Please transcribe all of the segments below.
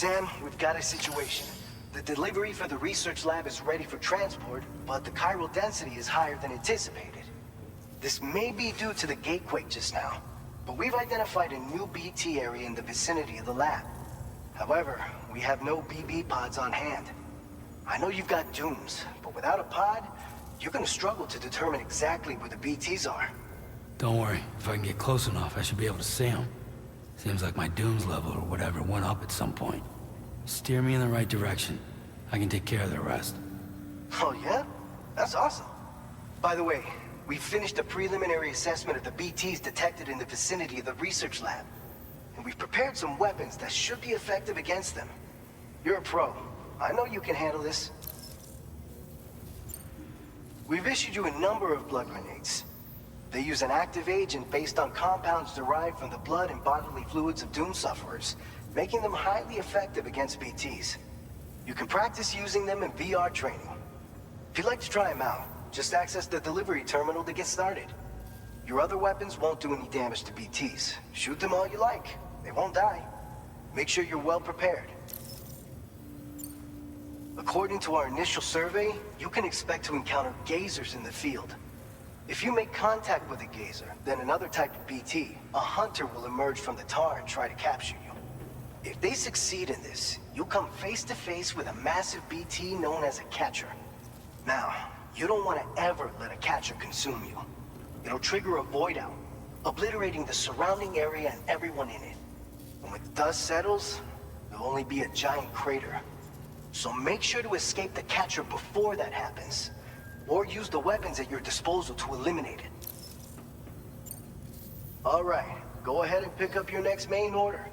Sam, we've got a situation. The delivery for the research lab is ready for transport, but the chiral density is higher than anticipated. This may be due to the gatequake just now, but we've identified a new BT area in the vicinity of the lab. However, we have no BB pods on hand. I know you've got dooms, but without a pod, you're gonna struggle to determine exactly where the BTs are. Don't worry, if I can get close enough, I should be able to see them. Seems like my dooms level or whatever went up at some point. Steer me in the right direction. I can take care of the rest. Oh yeah? That's awesome. By the way, we finished a preliminary assessment of the BTs detected in the vicinity of the research lab. And we've prepared some weapons that should be effective against them. You're a pro. I know you can handle this. We've issued you a number of blood grenades. They use an active agent based on compounds derived from the blood and bodily fluids of Doom sufferers, making them highly effective against BTs. You can practice using them in VR training. If you'd like to try them out, just access the delivery terminal to get started. Your other weapons won't do any damage to BTs. Shoot them all you like. They won't die. Make sure you're well prepared. According to our initial survey, you can expect to encounter gazers in the field. If you make contact with a gazer, then another type of BT, a hunter will emerge from the tar and try to capture you. If they succeed in this, you'll come face to face with a massive BT known as a catcher. Now, you don't want to ever let a catcher consume you. It'll trigger a void out, obliterating the surrounding area and everyone in it. And when the dust settles, there'll only be a giant crater. So make sure to escape the catcher before that happens. Or use the weapons at your disposal to eliminate it. Alright, go ahead and pick up your next main order.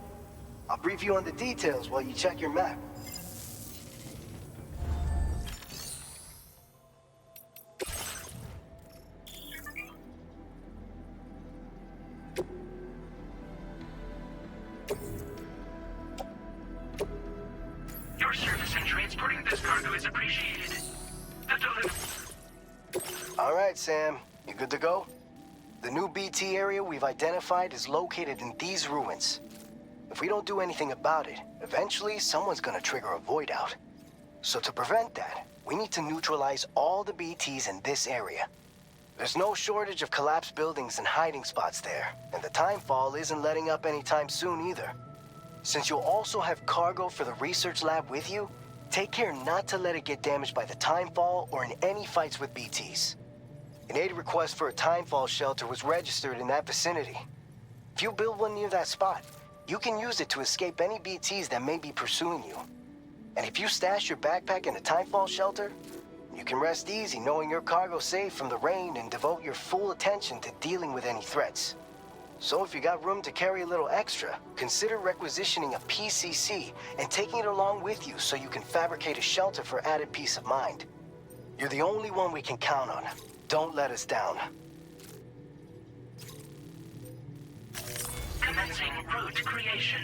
I'll brief you on the details while you check your map. Your service in transporting this cargo is appreciated. The delivery... Alright, Sam. You good to go? The new BT area we've identified is located in these ruins. If we don't do anything about it, eventually someone's gonna trigger a void out. So to prevent that, we need to neutralize all the BTs in this area. There's no shortage of collapsed buildings and hiding spots there, and the timefall isn't letting up anytime soon either. Since you'll also have cargo for the research lab with you, take care not to let it get damaged by the timefall or in any fights with BTs. An aid request for a timefall shelter was registered in that vicinity. If you build one near that spot, you can use it to escape any BTs that may be pursuing you. And if you stash your backpack in a timefall shelter, you can rest easy knowing your cargo's safe from the rain and devote your full attention to dealing with any threats. So if you got room to carry a little extra, consider requisitioning a PCC and taking it along with you so you can fabricate a shelter for added peace of mind. You're the only one we can count on. Don't let us down. Commencing route creation.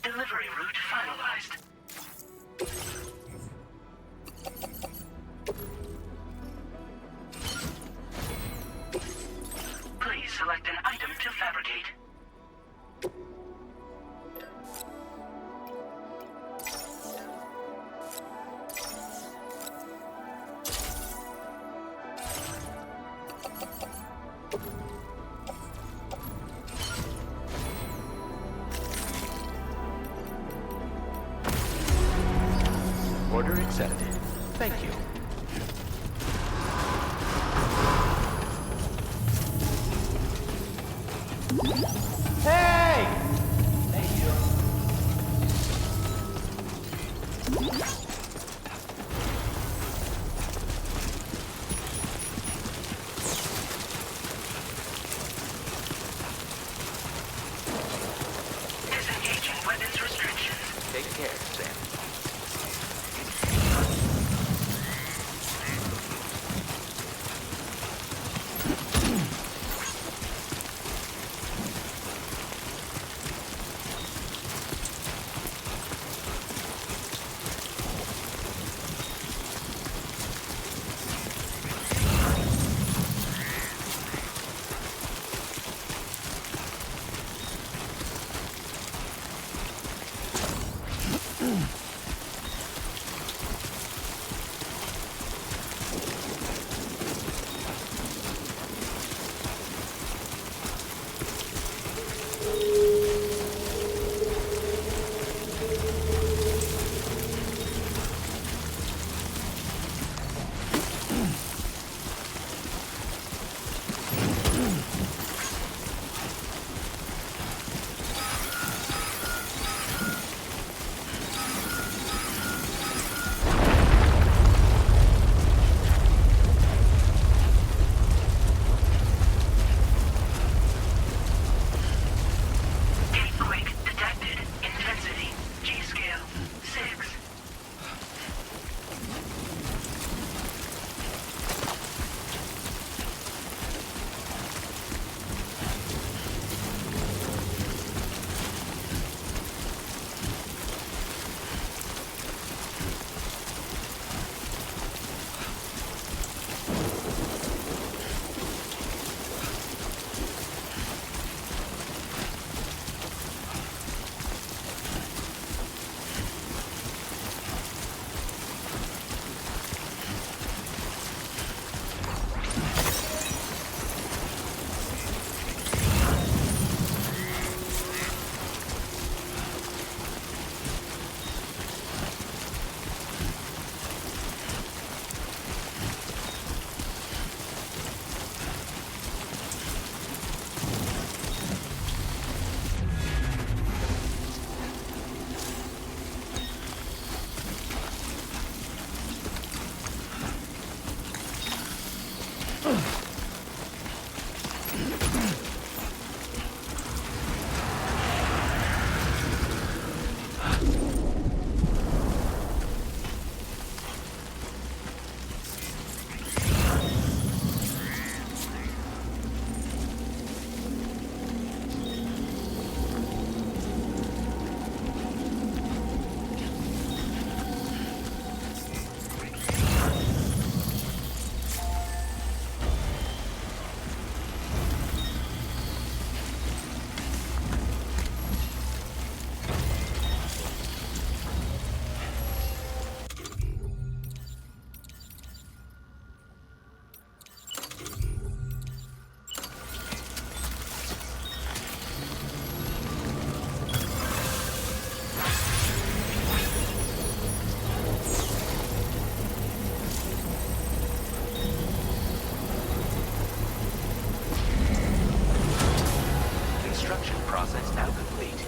Delivery route finalized. Please select an item to fabricate. Order accepted. Thank you. Hey! Thank you. Disengaging weapons restrictions. Take care, Sam. Construction process now complete.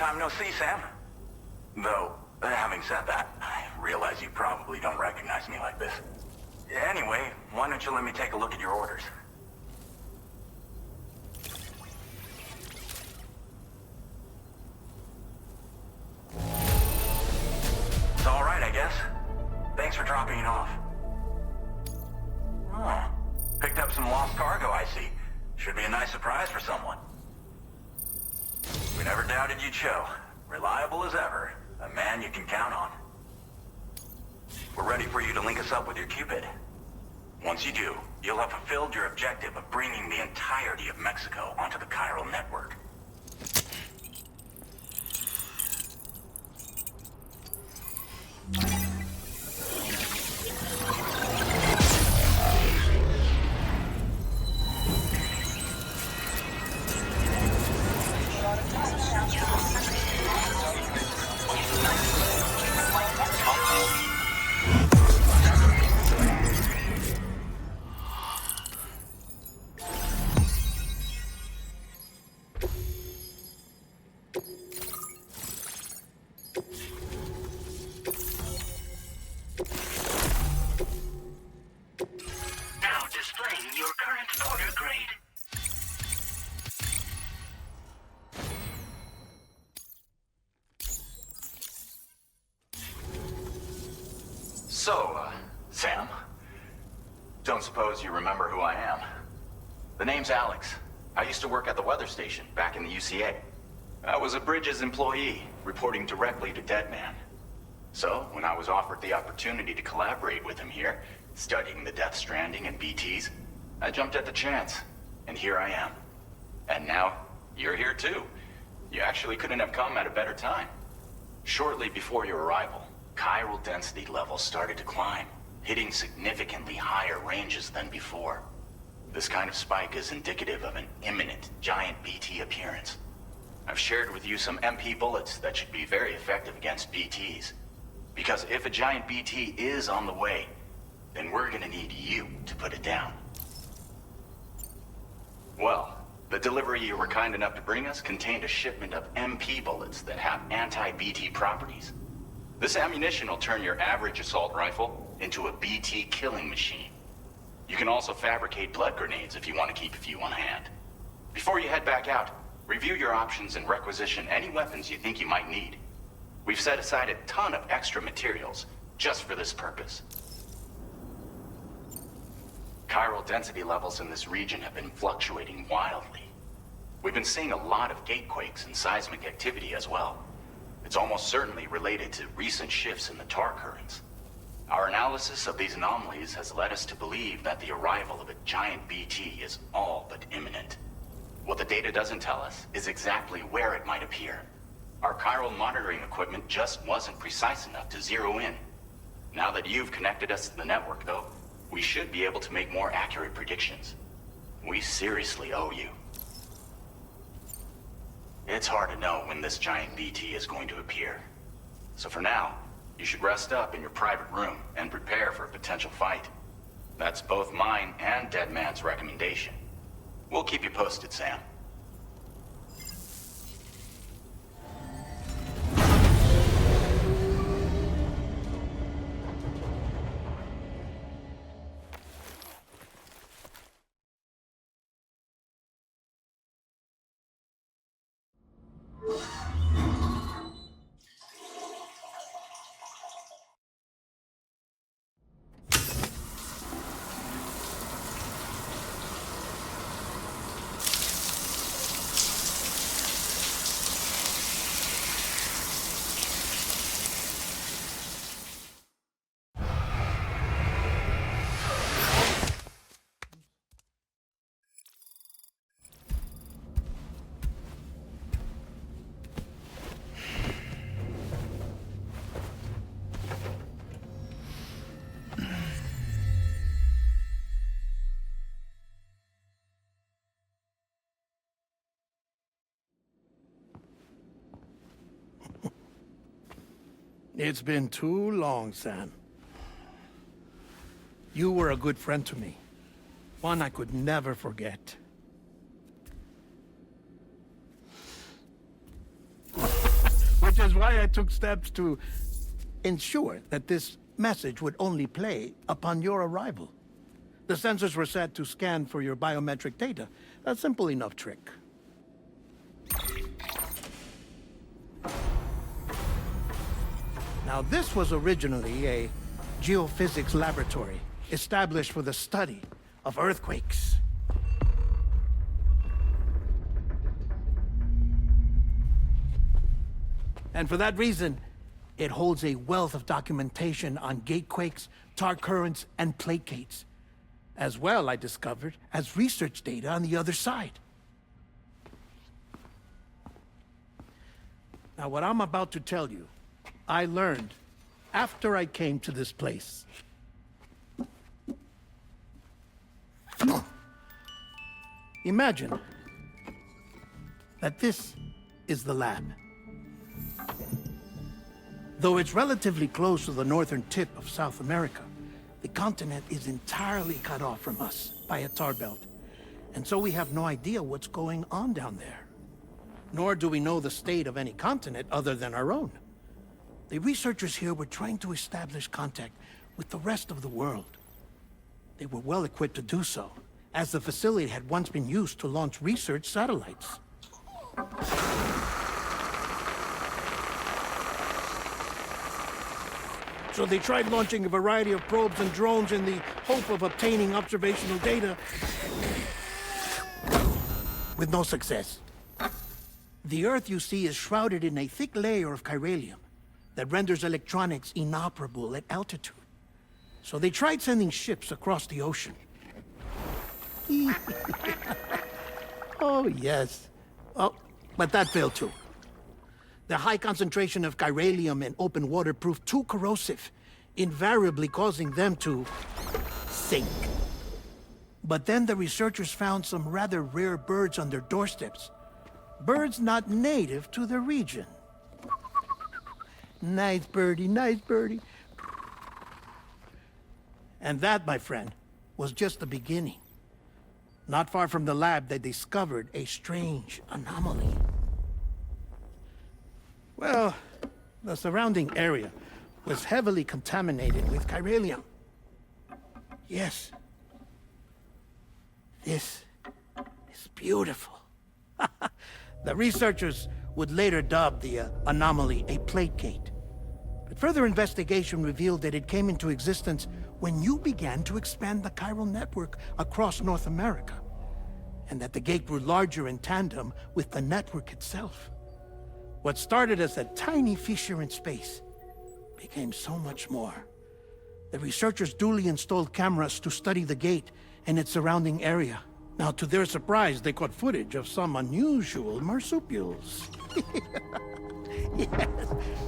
time no see, Sam. Though, having said that, I realize you probably don't recognize me like this. Anyway, why don't you let me take a look at your orders? It's all right, I guess. Thanks for dropping it off. Oh, picked up some lost cargo, I see. Should be a nice surprise for someone. We never doubted you'd show. Reliable as ever. A man you can count on. We're ready for you to link us up with your Cupid. Once you do, you'll have fulfilled your objective of bringing the entirety of Mexico onto the chiral network. So, Sam, don't suppose you remember who I am? The name's Alex. I used to work at the weather station back in the UCA. I was a Bridges employee, reporting directly to Deadman. So, when I was offered the opportunity to collaborate with him here, studying the Death Stranding and BTs, I jumped at the chance, and here I am. And now, you're here too. You actually couldn't have come at a better time. Shortly before your arrival, chiral density levels started to climb, hitting significantly higher ranges than before. This kind of spike is indicative of an imminent giant BT appearance. I've shared with you some MP bullets that should be very effective against BTs. Because if a giant BT is on the way, then we're gonna need you to put it down. Well, the delivery you were kind enough to bring us contained a shipment of MP bullets that have anti-BT properties. This ammunition will turn your average assault rifle into a BT killing machine. You can also fabricate blood grenades if you want to keep a few on hand. Before you head back out, review your options and requisition any weapons you think you might need. We've set aside a ton of extra materials just for this purpose. Chiral density levels in this region have been fluctuating wildly. We've been seeing a lot of gatequakes and seismic activity as well. It's almost certainly related to recent shifts in the tar currents. Our analysis of these anomalies has led us to believe that the arrival of a giant BT is all but imminent. What the data doesn't tell us is exactly where it might appear. Our chiral monitoring equipment just wasn't precise enough to zero in. Now that you've connected us to the network, though, we should be able to make more accurate predictions. We seriously owe you. It's hard to know when this giant BT is going to appear. So for now, you should rest up in your private room and prepare for a potential fight. That's both mine and Deadman's recommendation. We'll keep you posted, Sam. It's been too long, Sam. You were a good friend to me. One I could never forget. is why I took steps to ensure that this message would only play upon your arrival. The sensors were set to scan for your biometric data. A simple enough trick. Now, this was originally a geophysics laboratory established for the study of earthquakes. And for that reason, it holds a wealth of documentation on gatequakes, tar currents, and plate gates. As well, I discovered, as research data on the other side. Now, what I'm about to tell you, I learned after I came to this place. Imagine that this is the lab. Though it's relatively close to the northern tip of South America, the continent is entirely cut off from us by a tar belt. And so we have no idea what's going on down there. Nor do we know the state of any continent other than our own. The researchers here were trying to establish contact with the rest of the world. They were well equipped to do so, as the facility had once been used to launch research satellites. So they tried launching a variety of probes and drones in the hope of obtaining observational data, with no success. The Earth, you see, is shrouded in a thick layer of chiralium that renders electronics inoperable at altitude. So they tried sending ships across the ocean. Oh, yes. Oh, but that failed too. The high concentration of chiralium in open water proved too corrosive, invariably causing them to sink. But then the researchers found some rather rare birds on their doorsteps. Birds not native to the region. Nice birdie, nice birdie. And that, my friend, was just the beginning. Not far from the lab, they discovered a strange anomaly. Well, the surrounding area was heavily contaminated with chiralium. Yes. This is beautiful. The researchers would later dub the anomaly a plate gate. But further investigation revealed that it came into existence when you began to expand the chiral network across North America, and that the gate grew larger in tandem with the network itself. What started as a tiny fissure in space became so much more. The researchers duly installed cameras to study the gate and its surrounding area. Now, to their surprise, they caught footage of some unusual marsupials. Yes,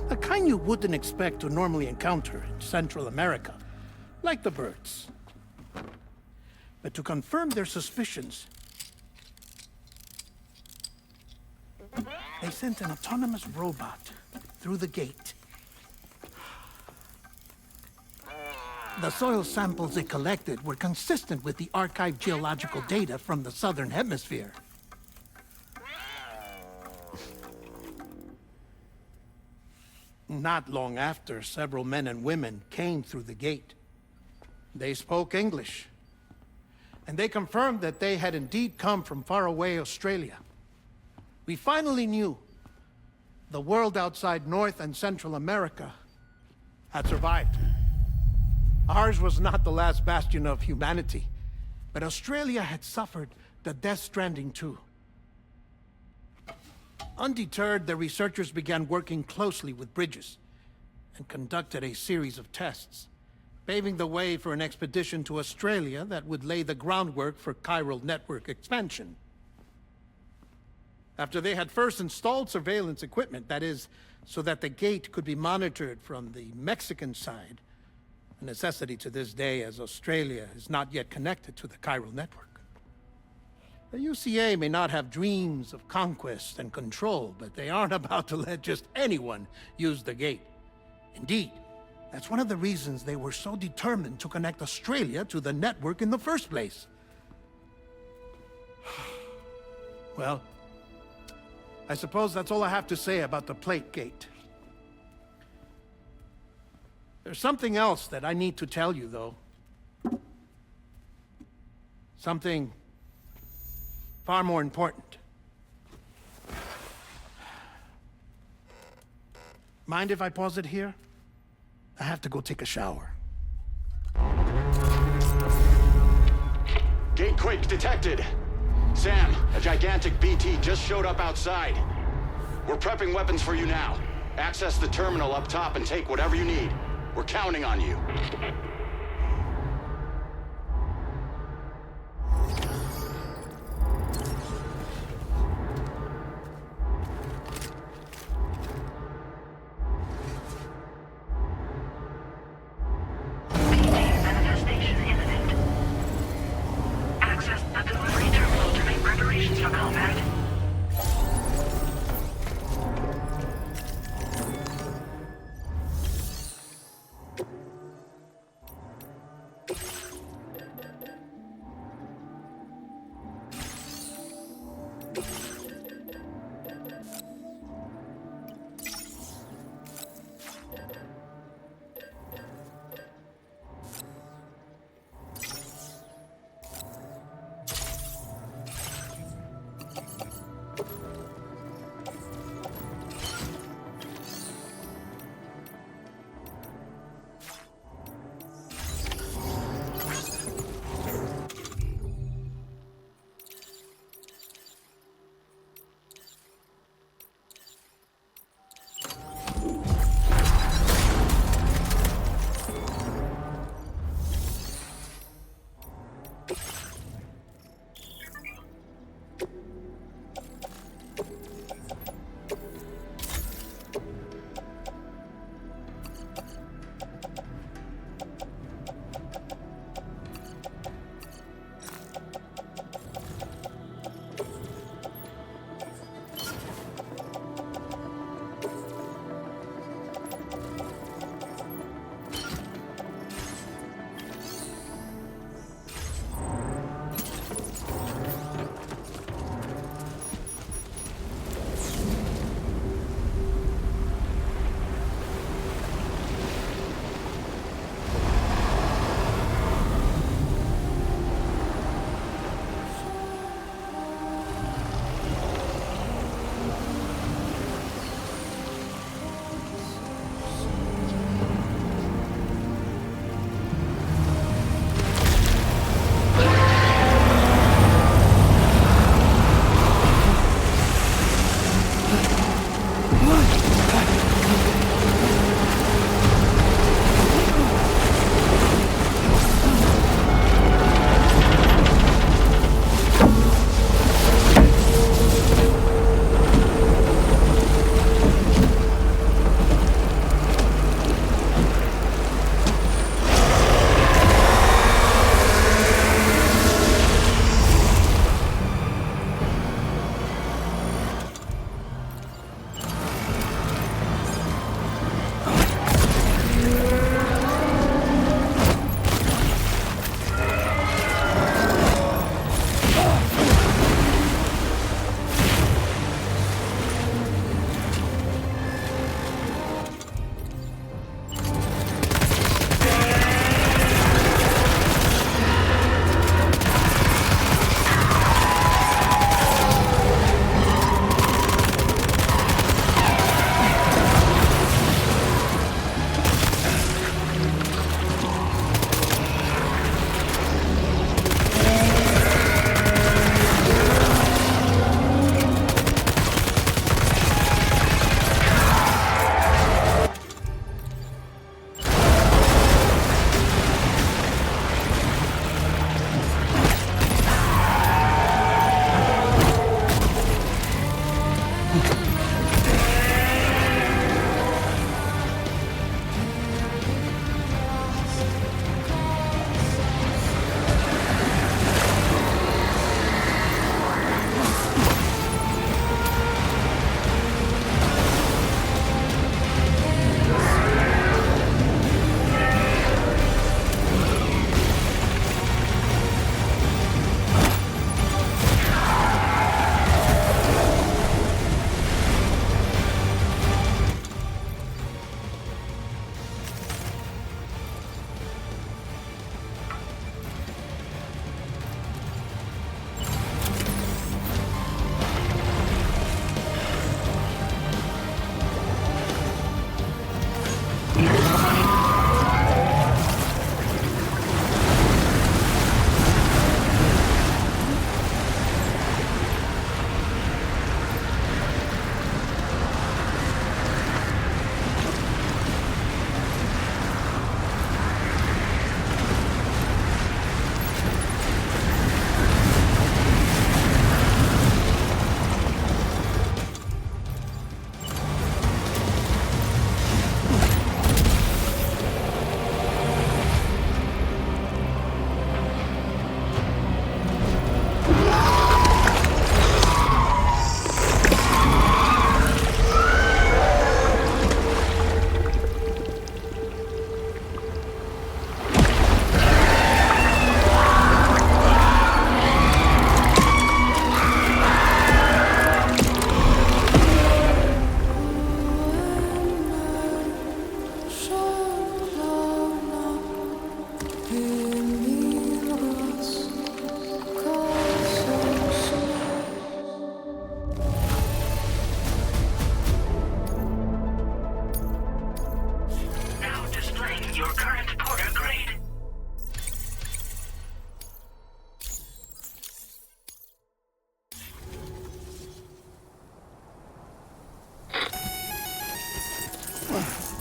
a kind you wouldn't expect to normally encounter in Central America, like the birds. But to confirm their suspicions, they sent an autonomous robot through the gate. The soil samples it collected were consistent with the archived geological data from the southern hemisphere. Not long after, several men and women came through the gate. They spoke English, and they confirmed that they had indeed come from faraway Australia. We finally knew the world outside North and Central America had survived. Ours was not the last bastion of humanity, but Australia had suffered the death stranding too. Undeterred, the researchers began working closely with Bridges and conducted a series of tests, paving the way for an expedition to Australia that would lay the groundwork for chiral network expansion. After they had first installed surveillance equipment, that is, so that the gate could be monitored from the Mexican side, a necessity to this day as Australia is not yet connected to the chiral network. The UCA may not have dreams of conquest and control, but they aren't about to let just anyone use the gate. Indeed, that's one of the reasons they were so determined to connect Australia to the network in the first place. Well, I suppose that's all I have to say about the plate gate. There's something else that I need to tell you, though. Something far more important. Mind if I pause it here? I have to go take a shower. Gate quake detected. Sam, a gigantic BT just showed up outside. We're prepping weapons for you now. Access the terminal up top and take whatever you need. We're counting on you. Manifestation imminent. Access the delivery terminal to make preparations for combat.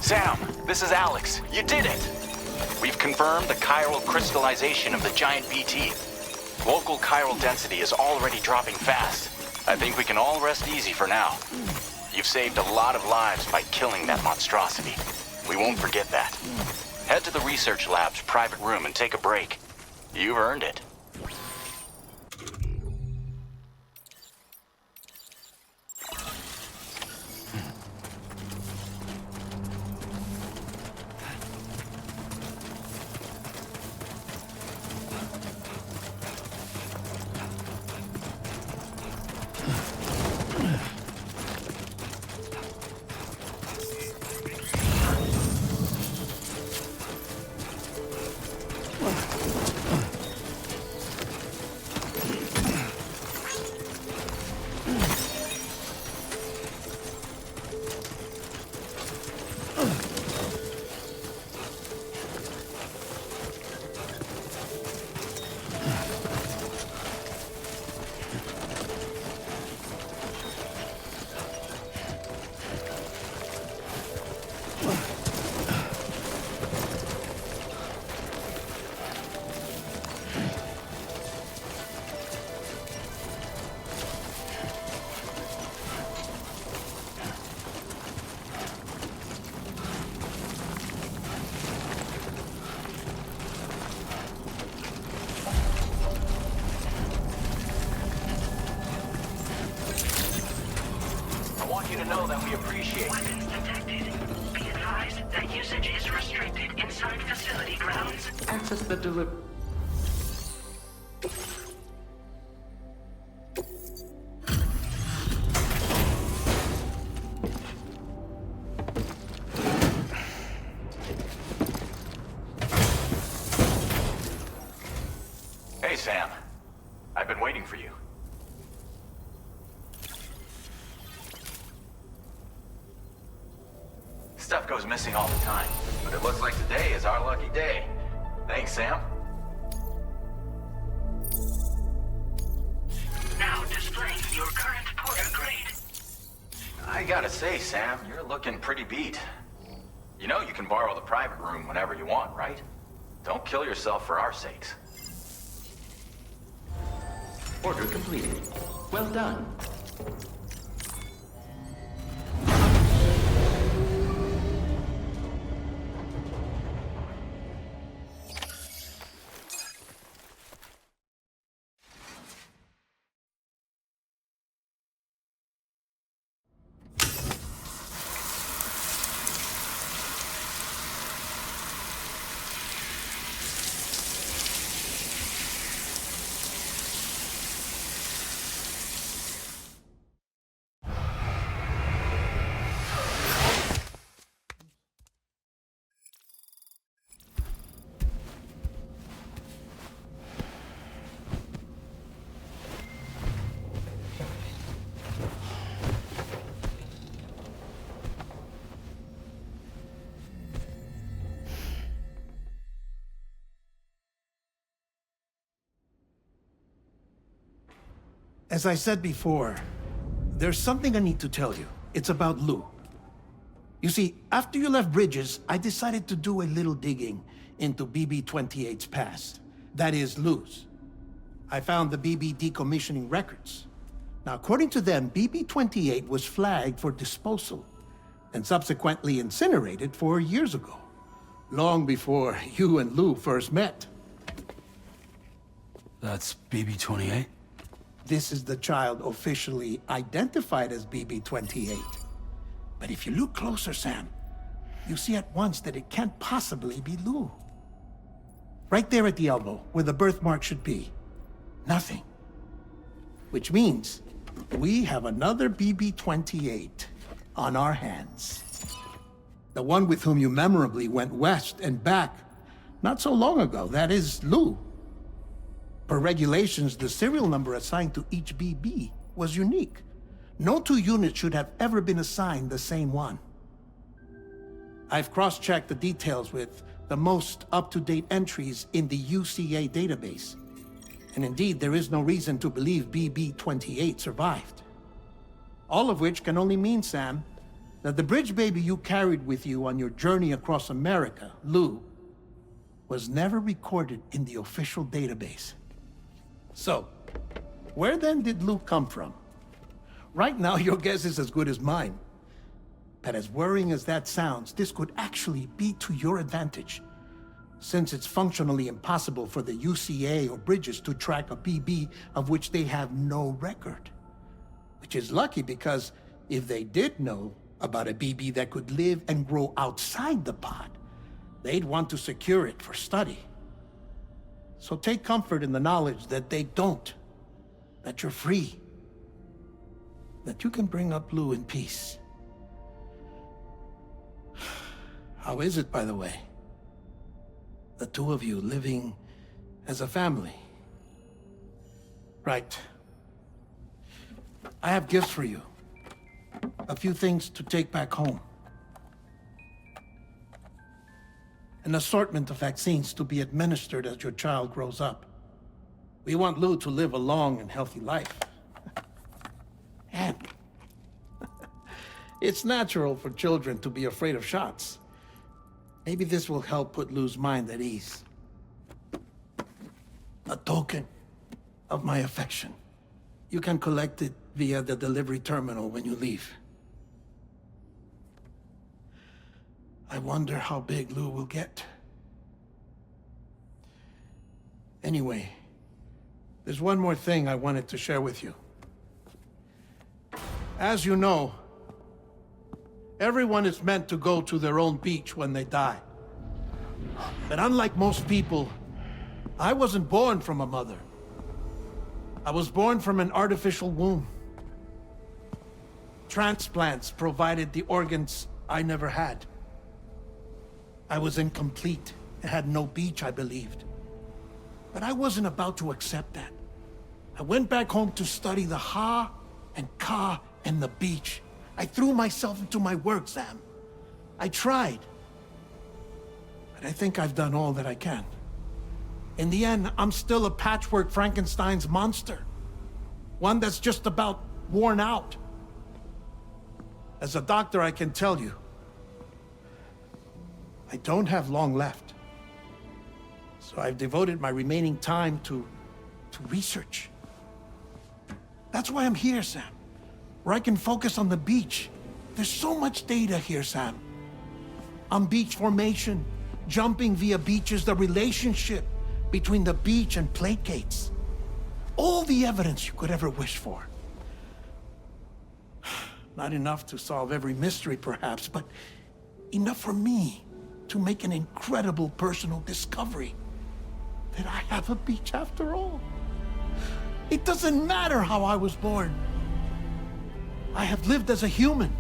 Sam, this is Alex. You did it! We've confirmed the chiral crystallization of the giant BT. Local chiral density is already dropping fast. I think we can all rest easy for now. You've saved a lot of lives by killing that monstrosity. We won't forget that. Head to the research lab's private room and take a break. You've earned it. Know that we appreciate Weapons detected. Be advised that usage is restricted inside facility grounds. Access the deliver. Hey, Sam. I've been waiting for you. Stuff goes missing all the time, but it looks like today is our lucky day. Thanks, Sam. Now displaying your current Porter grade. I gotta say, Sam, you're looking pretty beat. You know you can borrow the private room whenever you want, right? Don't kill yourself for our sakes. Order completed. Well done. As I said before, there's something I need to tell you. It's about Lou. You see, after you left Bridges, I decided to do a little digging into BB-28's past. That is, Lou's. I found the BB decommissioning records. Now, according to them, BB-28 was flagged for disposal and subsequently incinerated 4 years ago, long before you and Lou first met. That's BB-28? This is the child officially identified as BB-28. But if you look closer, Sam, you see at once that it can't possibly be Lou. Right there at the elbow, where the birthmark should be. Nothing. Which means we have another BB-28 on our hands. The one with whom you memorably went west and back not so long ago, that is Lou. Per regulations, the serial number assigned to each BB was unique. No two units should have ever been assigned the same one. I've cross-checked the details with the most up-to-date entries in the UCA database. And indeed, there is no reason to believe BB-28 survived. All of which can only mean, Sam, that the bridge baby you carried with you on your journey across America, Lou, was never recorded in the official database. So, where then did Lou come from? Right now, your guess is as good as mine. But as worrying as that sounds, this could actually be to your advantage, since it's functionally impossible for the UCA or Bridges to track a BB of which they have no record. Which is lucky because if they did know about a BB that could live and grow outside the pod, they'd want to secure it for study. So take comfort in the knowledge that they don't, that you're free, that you can bring up Lou in peace. How is it, by the way? The two of you living as a family. Right. I have gifts for you. A few things to take back home. An assortment of vaccines to be administered as your child grows up. We want Lou to live a long and healthy life. And it's natural for children to be afraid of shots. Maybe this will help put Lou's mind at ease. A token of my affection. You can collect it via the delivery terminal when you leave. I wonder how big Lou will get. Anyway, there's one more thing I wanted to share with you. As you know, everyone is meant to go to their own beach when they die. But unlike most people, I wasn't born from a mother. I was born from an artificial womb. Transplants provided the organs I never had. I was incomplete and had no beach, I believed. But I wasn't about to accept that. I went back home to study the Ha and Ka and the beach. I threw myself into my work, Sam. I tried. But I think I've done all that I can. In the end, I'm still a patchwork Frankenstein's monster. One that's just about worn out. As a doctor, I can tell you, I don't have long left. So I've devoted my remaining time to research. That's why I'm here, Sam. Where I can focus on the beach. There's so much data here, Sam. On beach formation, jumping via beaches, the relationship between the beach and placates. All the evidence you could ever wish for. Not enough to solve every mystery, perhaps, but enough for me to make an incredible personal discovery that I have a beach after all. It doesn't matter how I was born. I have lived as a human.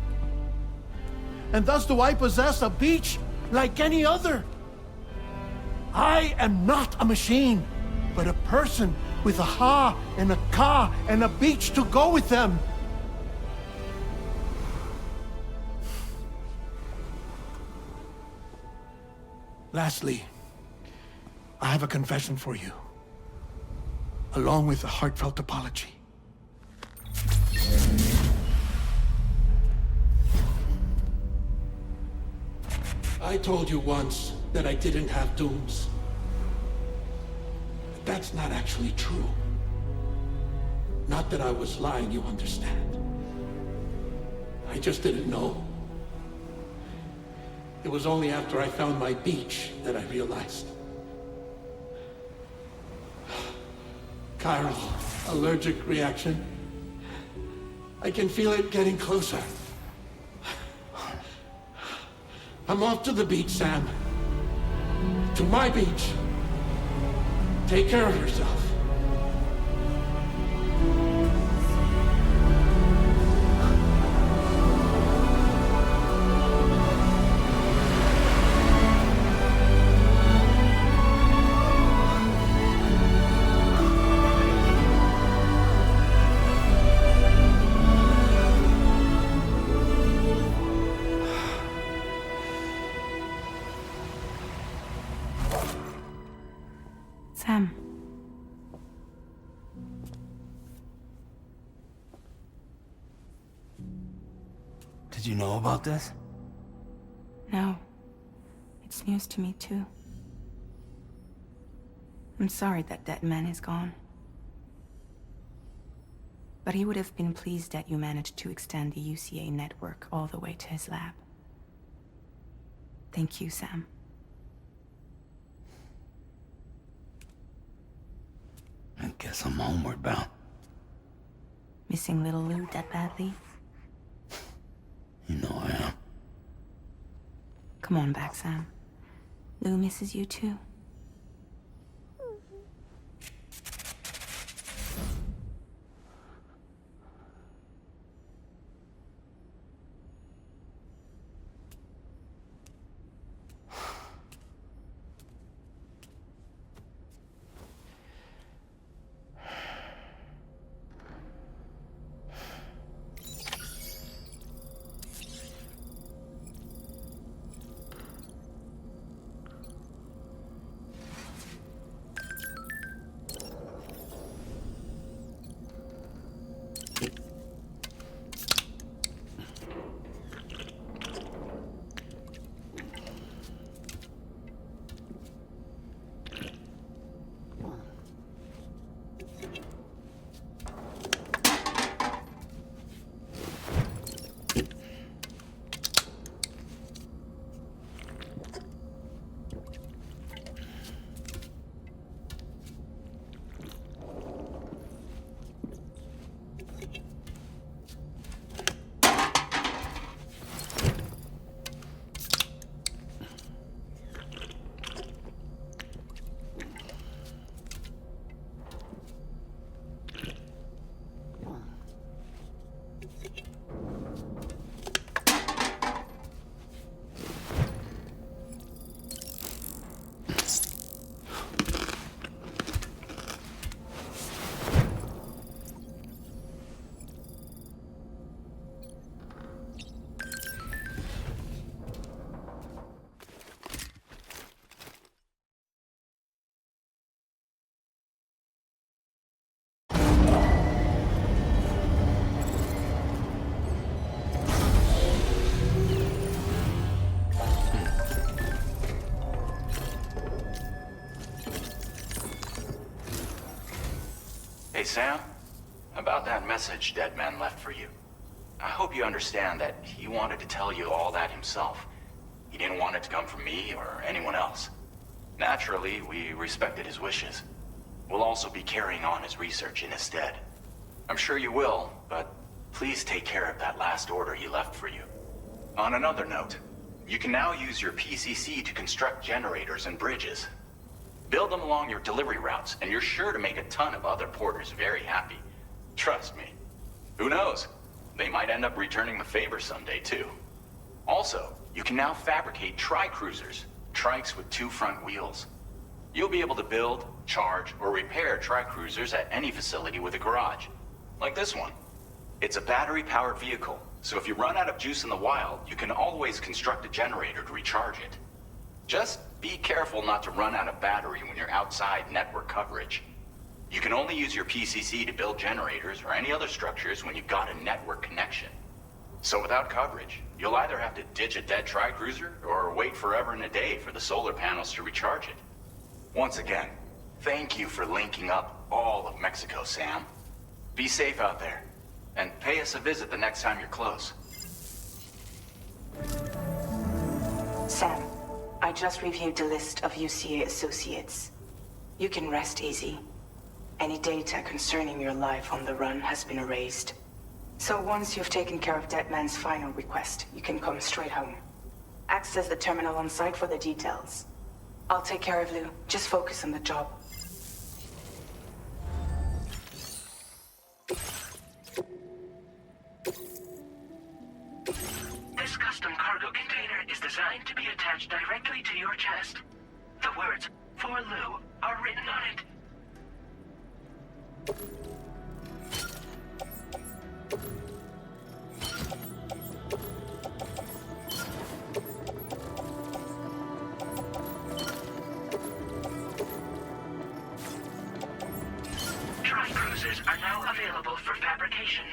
And thus do I possess a beach like any other. I am not a machine, but a person with a Ha and a Ka and a beach to go with them. Lastly, I have a confession for you, along with a heartfelt apology. I told you once that I didn't have dooms. But that's not actually true. Not that I was lying, you understand. I just didn't know. It was only after I found my beach that I realized. Chiral allergic reaction. I can feel it getting closer. I'm off to the beach, Sam. To my beach. Take care of yourself. Sam, Did you know about this? No. It's news to me, too. I'm sorry that that man is gone. But he would have been pleased that you managed to extend the UCA network all the way to his lab. Thank you, Sam. I guess I'm homeward bound. Missing little Lou that badly? You know I am. Come on back, Sam. Lou misses you too. Hey, Sam. About that message Deadman left for you. I hope you understand that he wanted to tell you all that himself. He didn't want it to come from me or anyone else. Naturally, we respected his wishes. We'll also be carrying on his research in his stead. I'm sure you will, but please take care of that last order he left for you. On another note, you can now use your PCC to construct generators and bridges. Build them along your delivery routes, and you're sure to make a ton of other porters very happy. Trust me. Who knows? They might end up returning the favor someday, too. Also, you can now fabricate tri-cruisers, trikes with 2 front wheels. You'll be able to build, charge, or repair tri-cruisers at any facility with a garage. Like this one. It's a battery-powered vehicle, so if you run out of juice in the wild, you can always construct a generator to recharge it. Just be careful not to run out of battery when you're outside network coverage. You can only use your PCC to build generators or any other structures when you've got a network connection. So without coverage, you'll either have to ditch a dead tri-cruiser or wait forever and a day for the solar panels to recharge it. Once again, thank you for linking up all of Mexico, Sam. Be safe out there, and pay us a visit the next time you're close. Sam, I just reviewed the list of UCA associates. You can rest easy. Any data concerning your life on the run has been erased. So once you've taken care of Deadman's final request, you can come straight home. Access the terminal on site for the details. I'll take care of Lou. Just focus on the job. This custom cargo container is designed to be attached directly to your chest. The words, "For Lou," are written on it. Tri-cruisers are now available for fabrication.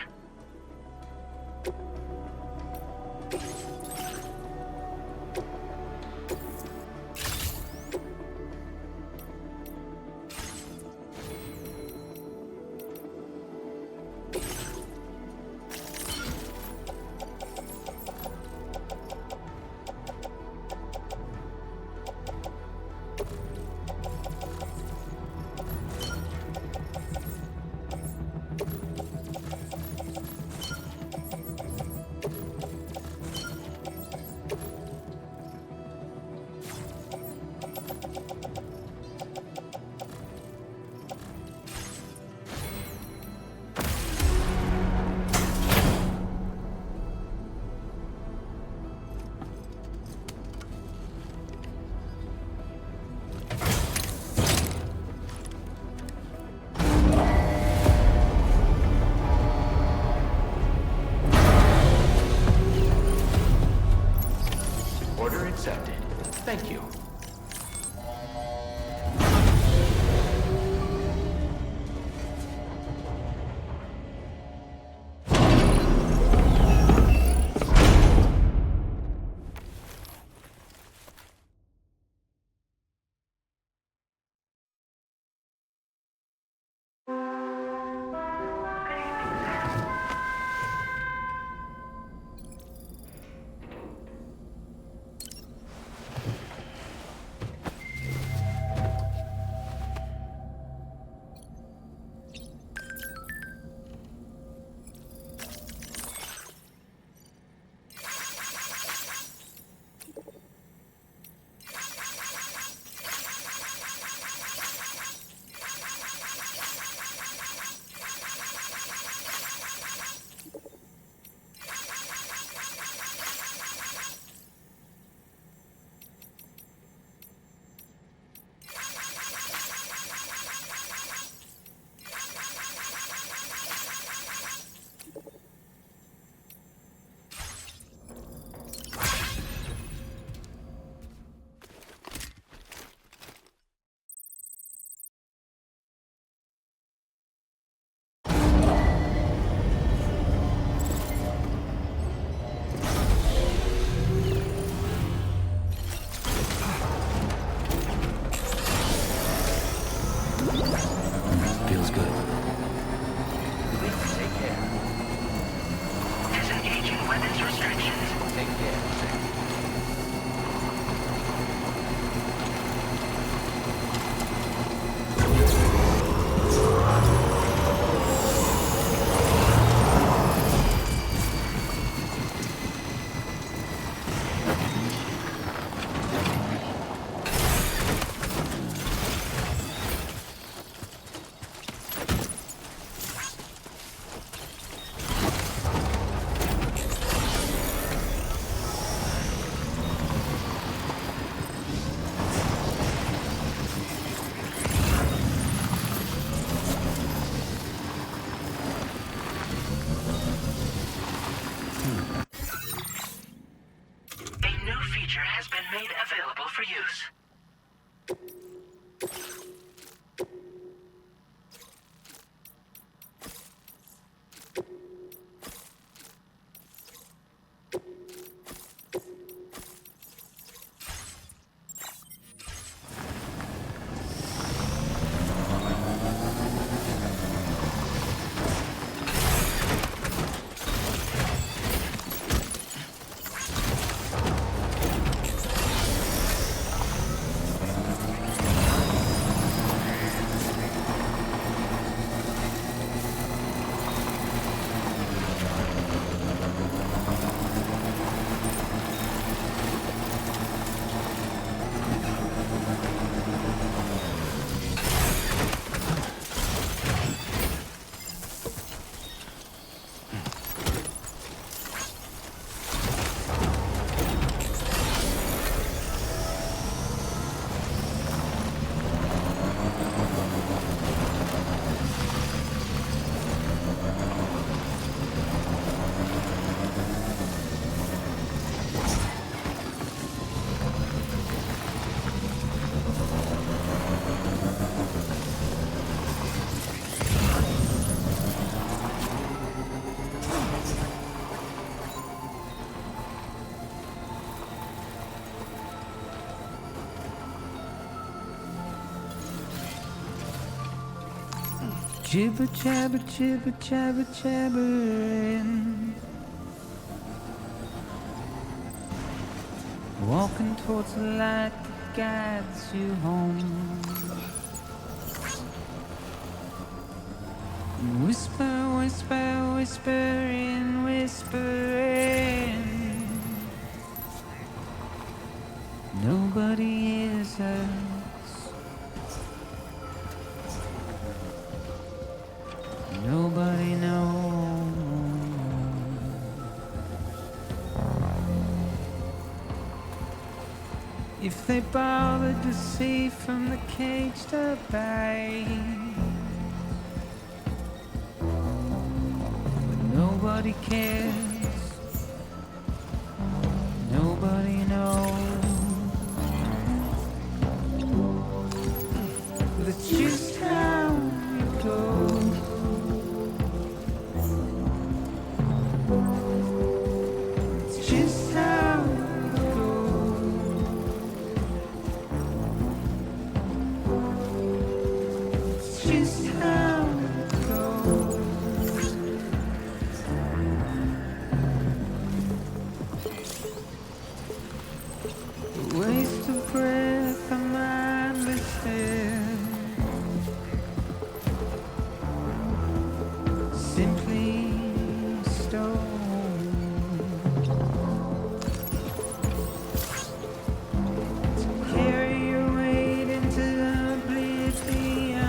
Thank you. Feels good. Please take care. Disengaging weapons restrictions. Take care. A new feature has been made available for use. Jibber jabber jibber jabber jabbering, walking towards the light that guides you home. Whisper, whisper, whispering, whispering. Nobody hears us. Nobody knows. If they bothered to see from the cage to bay, but nobody cares. Nobody knows. simply stone. To carry your weight into the oblivion,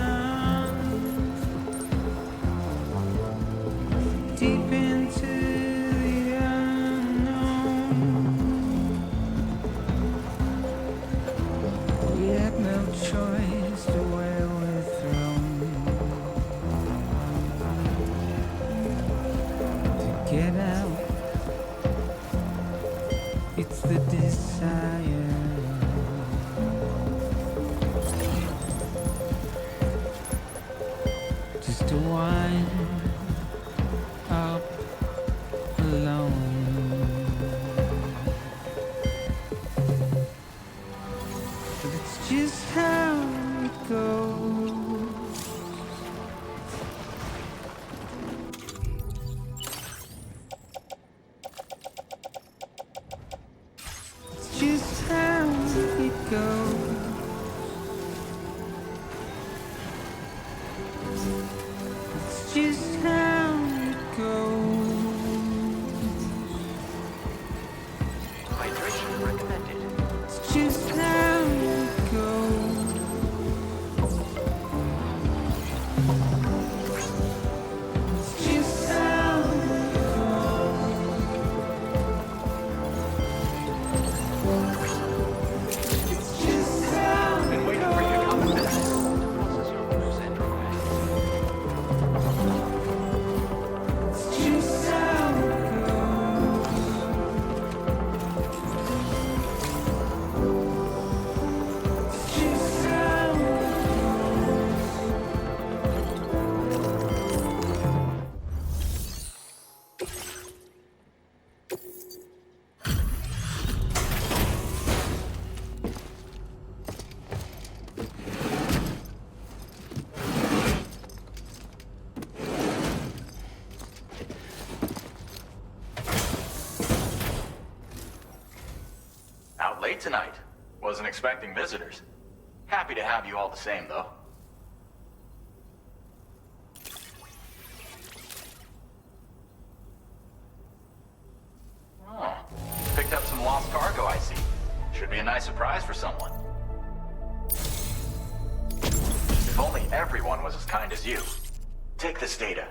deep into the unknown. We had no choice to where we're thrown. To get out, it's the desire. Just to wind up alone. But it's just how it goes. It's just how it goes. It's just how it goes. Hydration recommended. It's just how it goes. It's just how it goes. It's just how it Been waiting for you to come and visit. Process your orders and requests. It's just how it goes. It's just how it goes. Out late tonight. Wasn't expecting visitors. Happy to have you all the same, though. Oh, picked up some lost cargo, I see. Should be a nice surprise for someone. If only everyone was as kind as you. Take this data.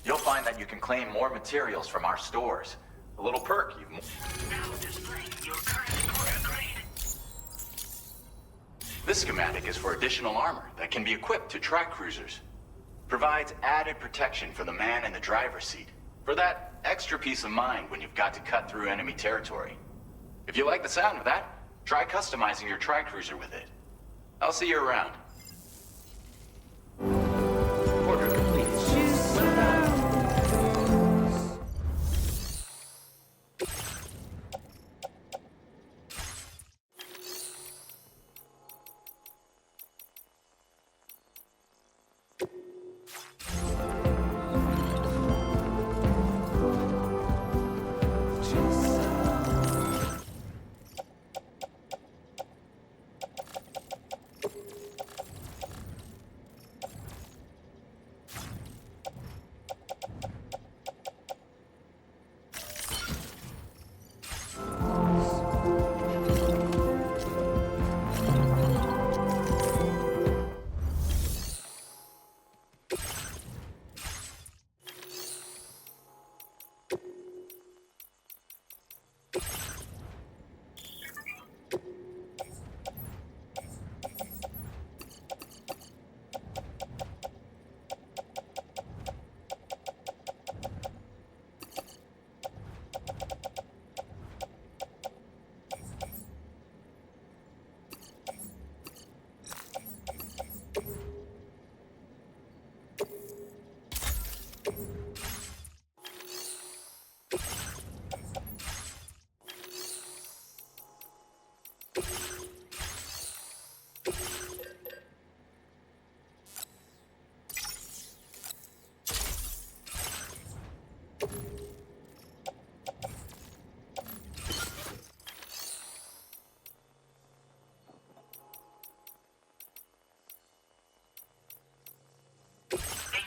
You'll find that you can claim more materials from our stores. A little perk you... Now displaying your current order grade. This schematic is for additional armor that can be equipped to track cruisers. Provides added protection for the man in the driver's seat. For that extra peace of mind when you've got to cut through enemy territory. If you like the sound of that, try customizing your tri-cruiser with it. I'll see you around. Order complete. Just Well done.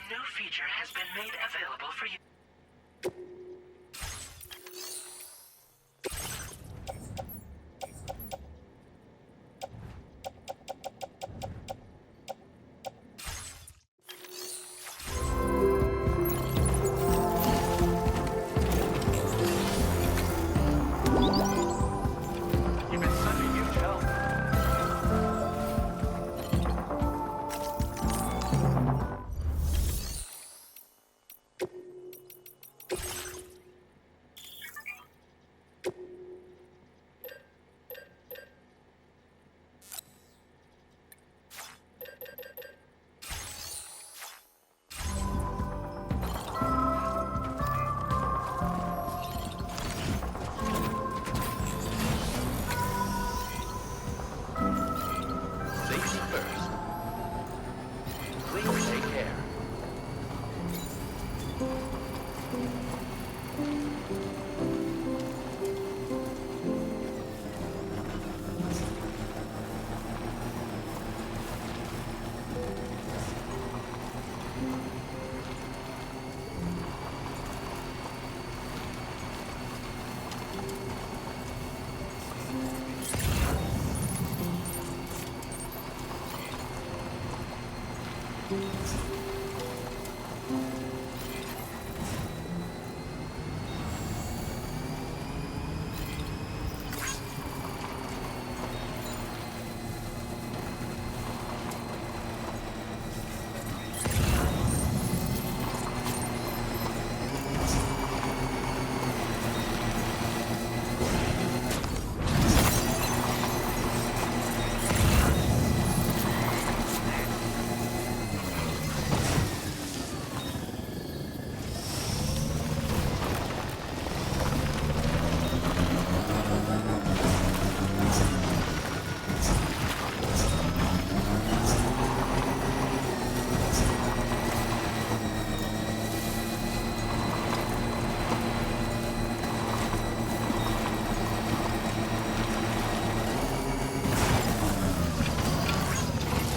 how it goes. feature has been made available for you.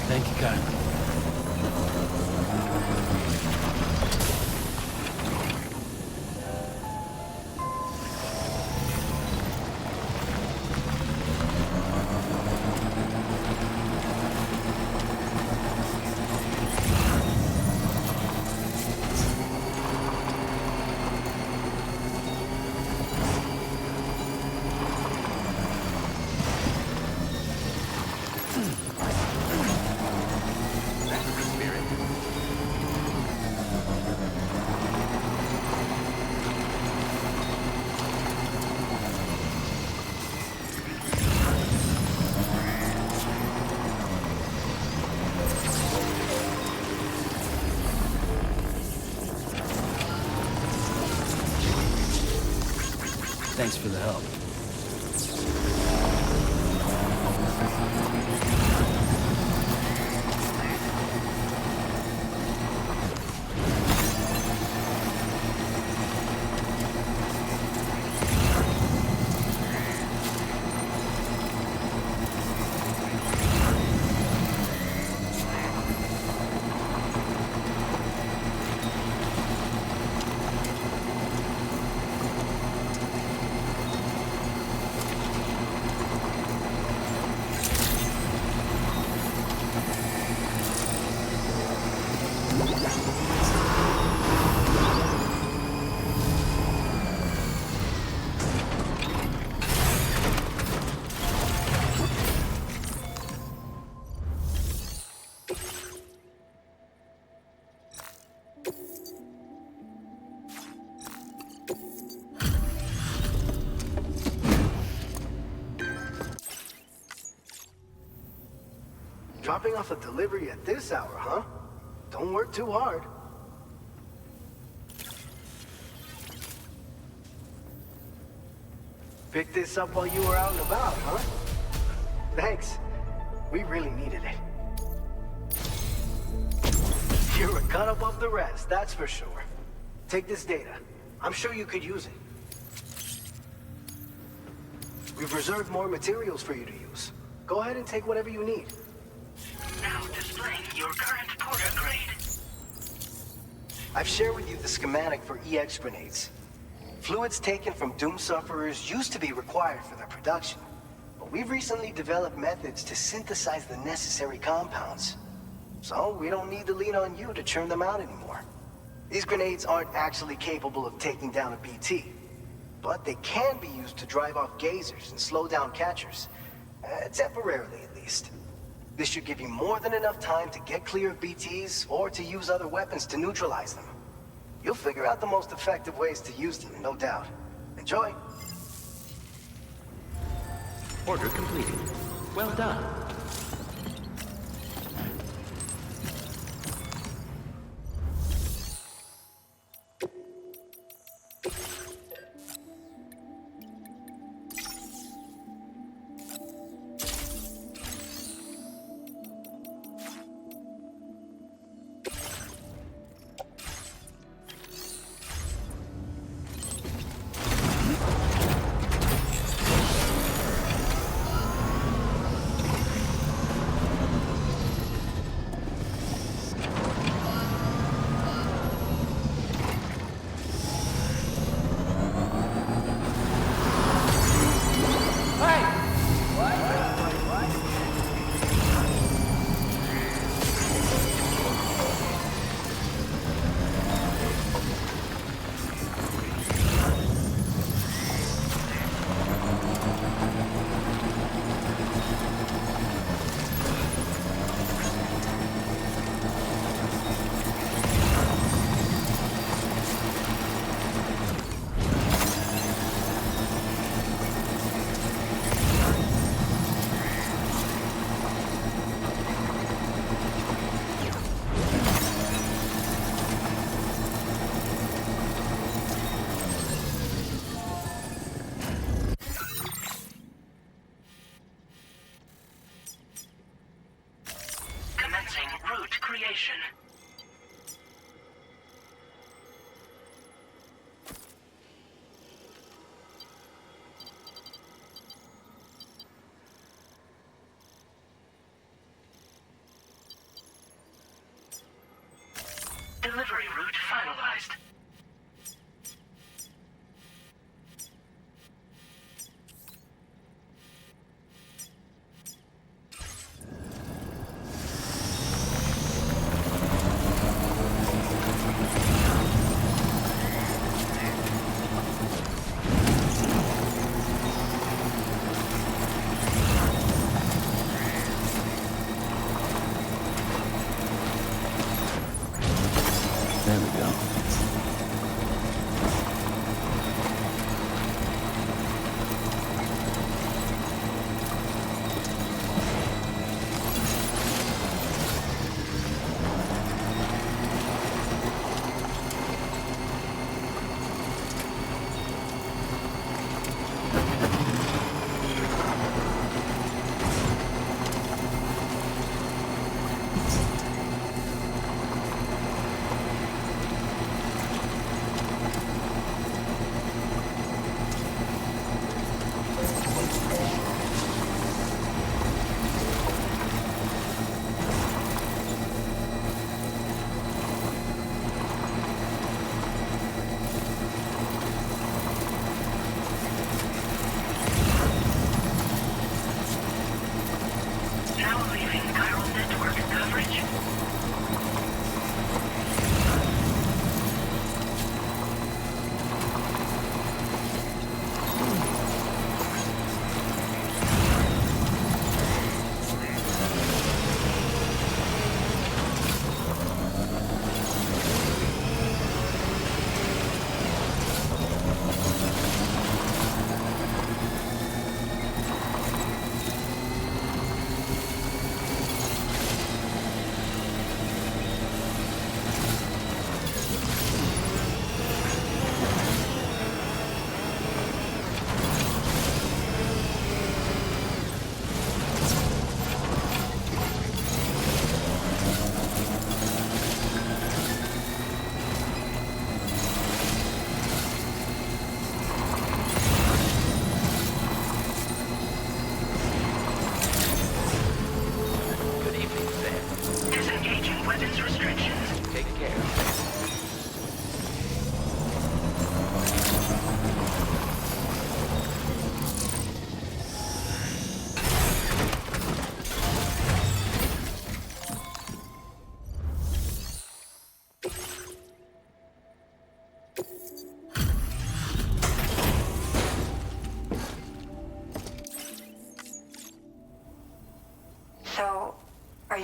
Thank you, Kyle. Thanks for the help. Dropping off a delivery at this hour, huh? Don't work too hard. Picked this up while you were out and about, huh? Thanks. We really needed it. You're a cut up of the rest, that's for sure. Take this data. I'm sure you could use it. We've reserved more materials for you to use. Go ahead and take whatever you need. Now displaying your current porter grade. I've shared with you the schematic for EX grenades. Fluids taken from Doom sufferers used to be required for their production, but we've recently developed methods to synthesize the necessary compounds. So we don't need to lean on you to churn them out anymore. These grenades aren't actually capable of taking down a BT, but they can be used to drive off gazers and slow down catchers, temporarily at least. This should give you more than enough time to get clear of BTs or to use other weapons to neutralize them. You'll figure out the most effective ways to use them, no doubt. Enjoy. Order completed. Well done. Creation. Delivery route finalized. There we go.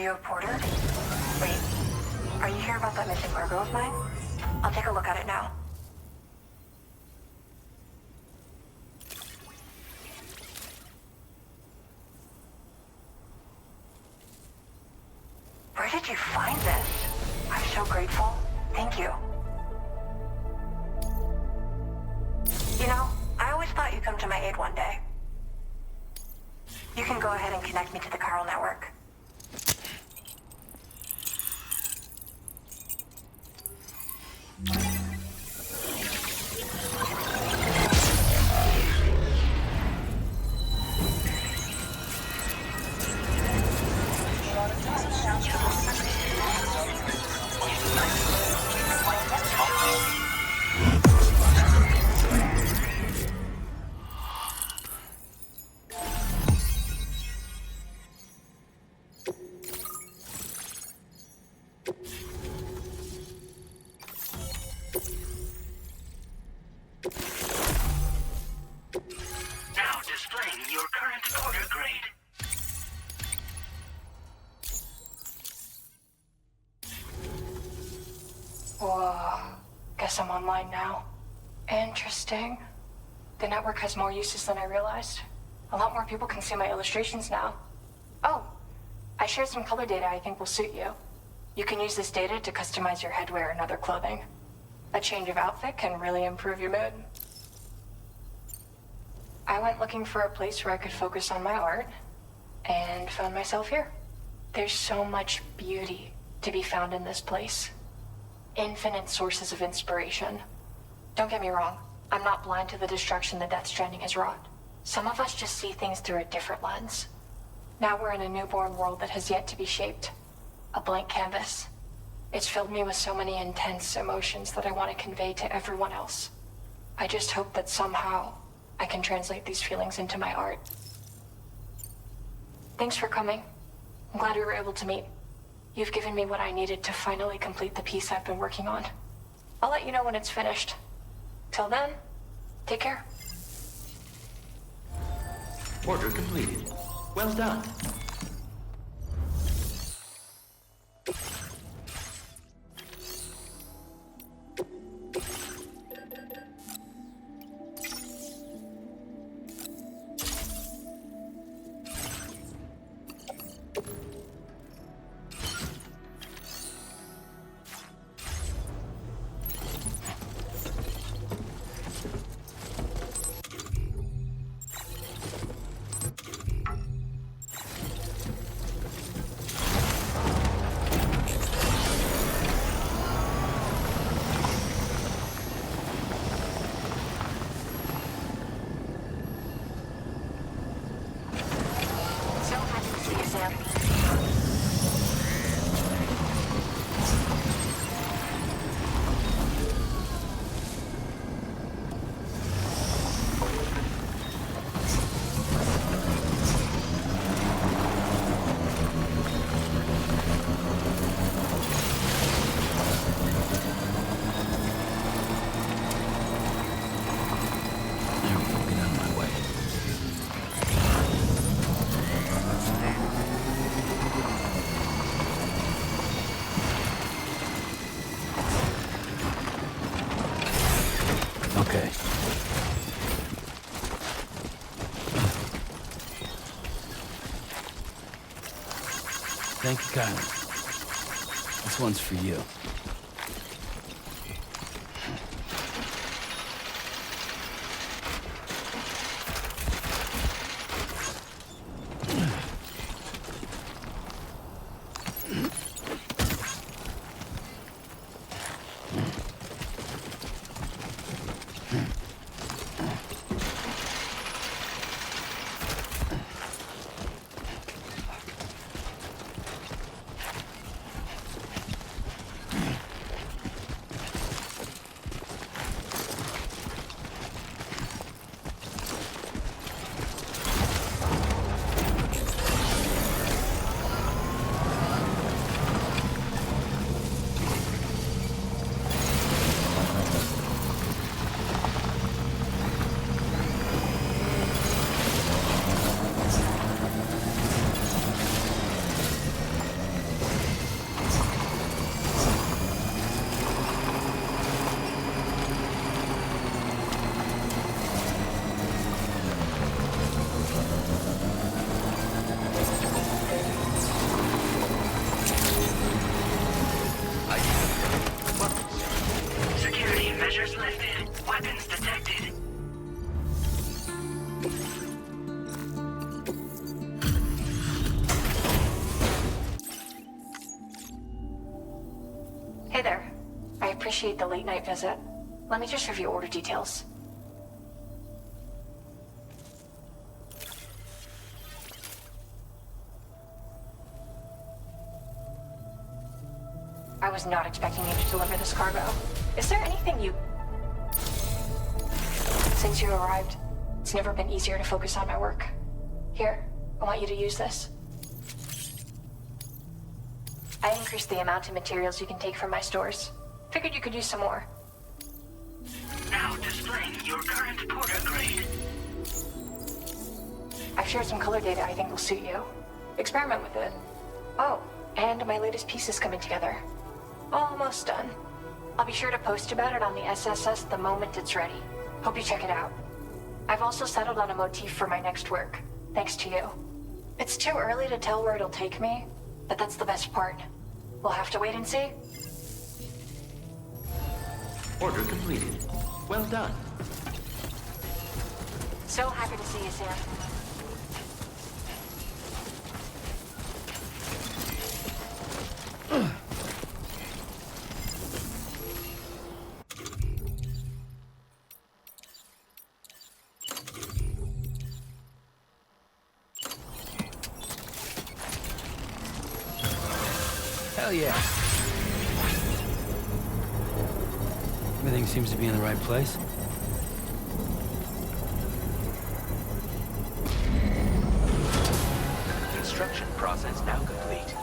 you a porter? Wait, are you here about that missing cargo of mine? I'll take a look at it now. Where did you find this? I'm so grateful. Thank you. You know, I always thought you'd come to my aid one day. You can go ahead and connect me to the chiral network. Now displaying your current order grade. Whoa. Guess I'm online now. Interesting. The network has more uses than I realized. A lot more people can see my illustrations now. Oh, I shared some color data I think will suit you. You can use this data to customize your headwear and other clothing. A change of outfit can really improve your mood. I went looking for a place where I could focus on my art, and found myself here. There's so much beauty to be found in this place. Infinite sources of inspiration. Don't get me wrong, I'm not blind to the destruction that Death Stranding has wrought. Some of us just see things through a different lens. Now we're in a newborn world that has yet to be shaped. A blank canvas. It's filled me with so many intense emotions that I want to convey to everyone else. I just hope that somehow I can translate these feelings into my art. Thanks for coming. I'm glad we were able to meet. You've given me what I needed to finally complete the piece I've been working on. I'll let you know when it's finished. Till then, take care. Order completed. Well done. Okay. Thank you kindly. This one's for you. appreciate the late night visit. Let me just review order details. I was not expecting you to deliver this cargo. Is there anything you... Since you arrived, it's never been easier to focus on my work. Here, I want you to use this. I increased the amount of materials you can take from my stores. Figured you could use some more. Now displaying your current porter grade. I've shared some color data I think will suit you. Experiment with it. Oh, and my latest piece is coming together. Almost done. I'll be sure to post about it on the SSS the moment it's ready. Hope you check it out. I've also settled on a motif for my next work, thanks to you. It's too early to tell where it'll take me, but that's the best part. We'll have to wait and see. Order completed. Well done. So happy to see you, Sam. Hell yeah. Everything seems to be in the right place. Construction process now complete.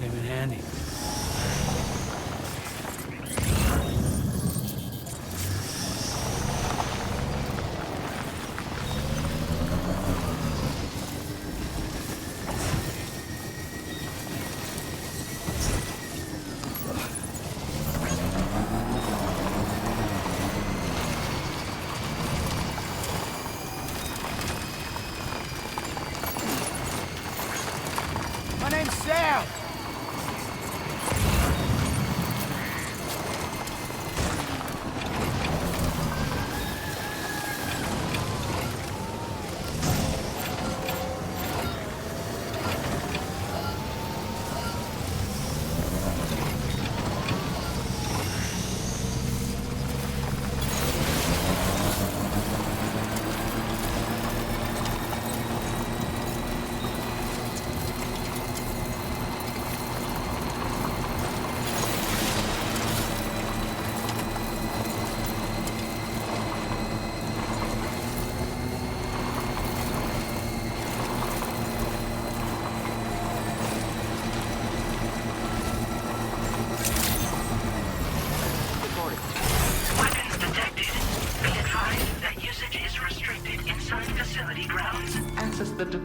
Came in handy. My name's Sam. Weapons detected. Be advised that usage is restricted inside facility grounds. Access the...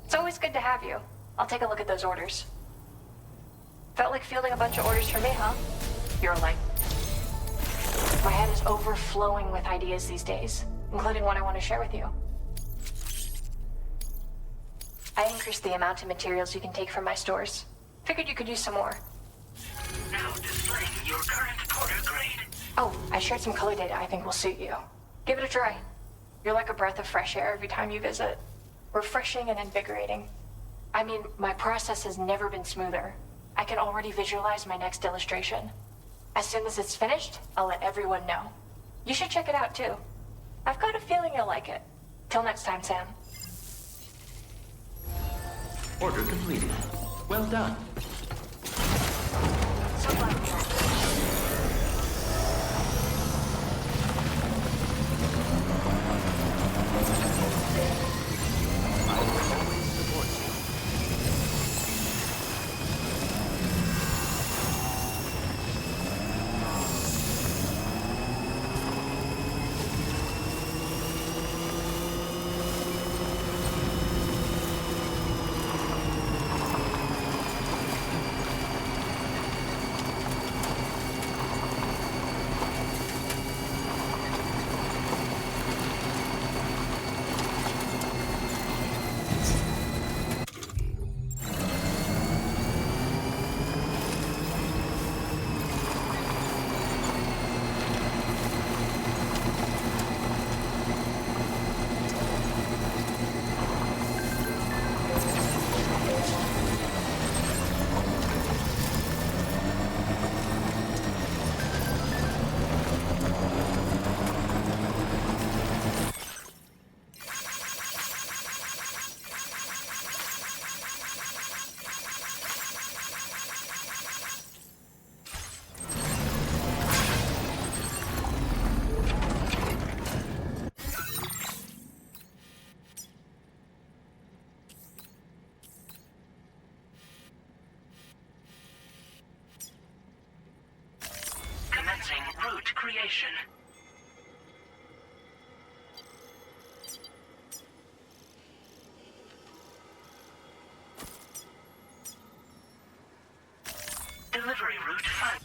It's always good to have you. I'll take a look at those orders. Felt like fielding a bunch of orders for me, huh? You're like... My head is overflowing with ideas these days, including one I want to share with you. I increased the amount of materials you can take from my stores. Figured you could use some more. Now displaying your current porter grade. Oh, I shared some color data I think will suit you. Give it a try. You're like a breath of fresh air every time you visit. Refreshing and invigorating. I mean, my process has never been smoother. I can already visualize my next illustration. As soon as it's finished, I'll let everyone know. You should check it out too. I've got a feeling you'll like it. Till next time, Sam. Order completed. Well done. So glad you're here. I will always support you. content creation. Delivery route 5.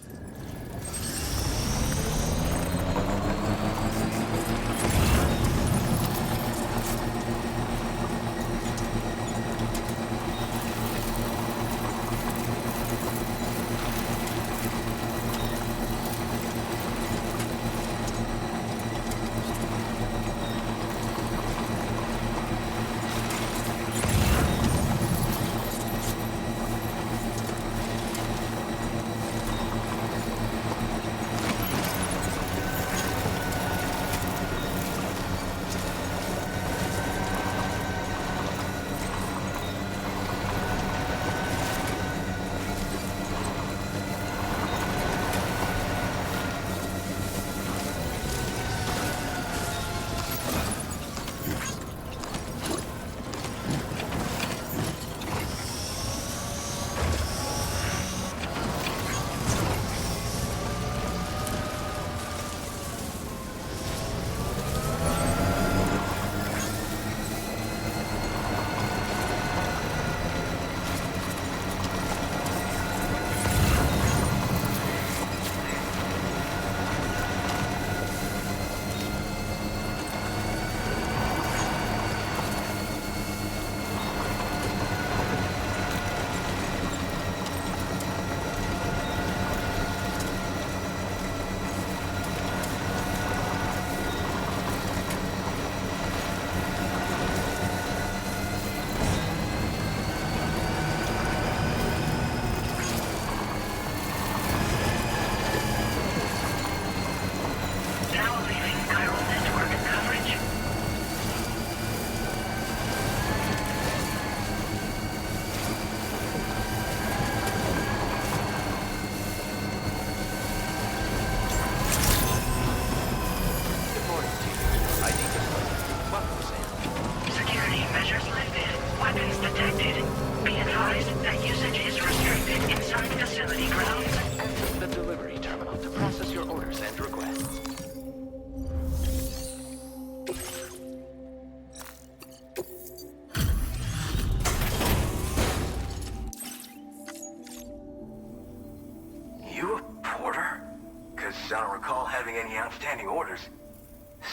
Any outstanding orders.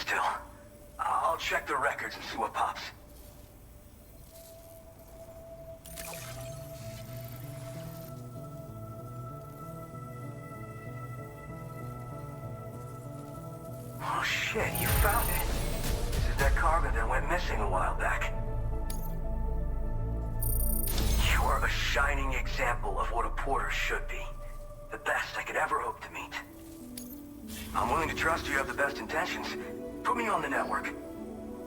Still, I'll check the records and see what pops. Oh shit, you found it. This is that cargo that went missing a while back. You are a shining example of what a porter should be. The best I could ever hope to meet. I'm willing to trust you have the best intentions. Put me on the network.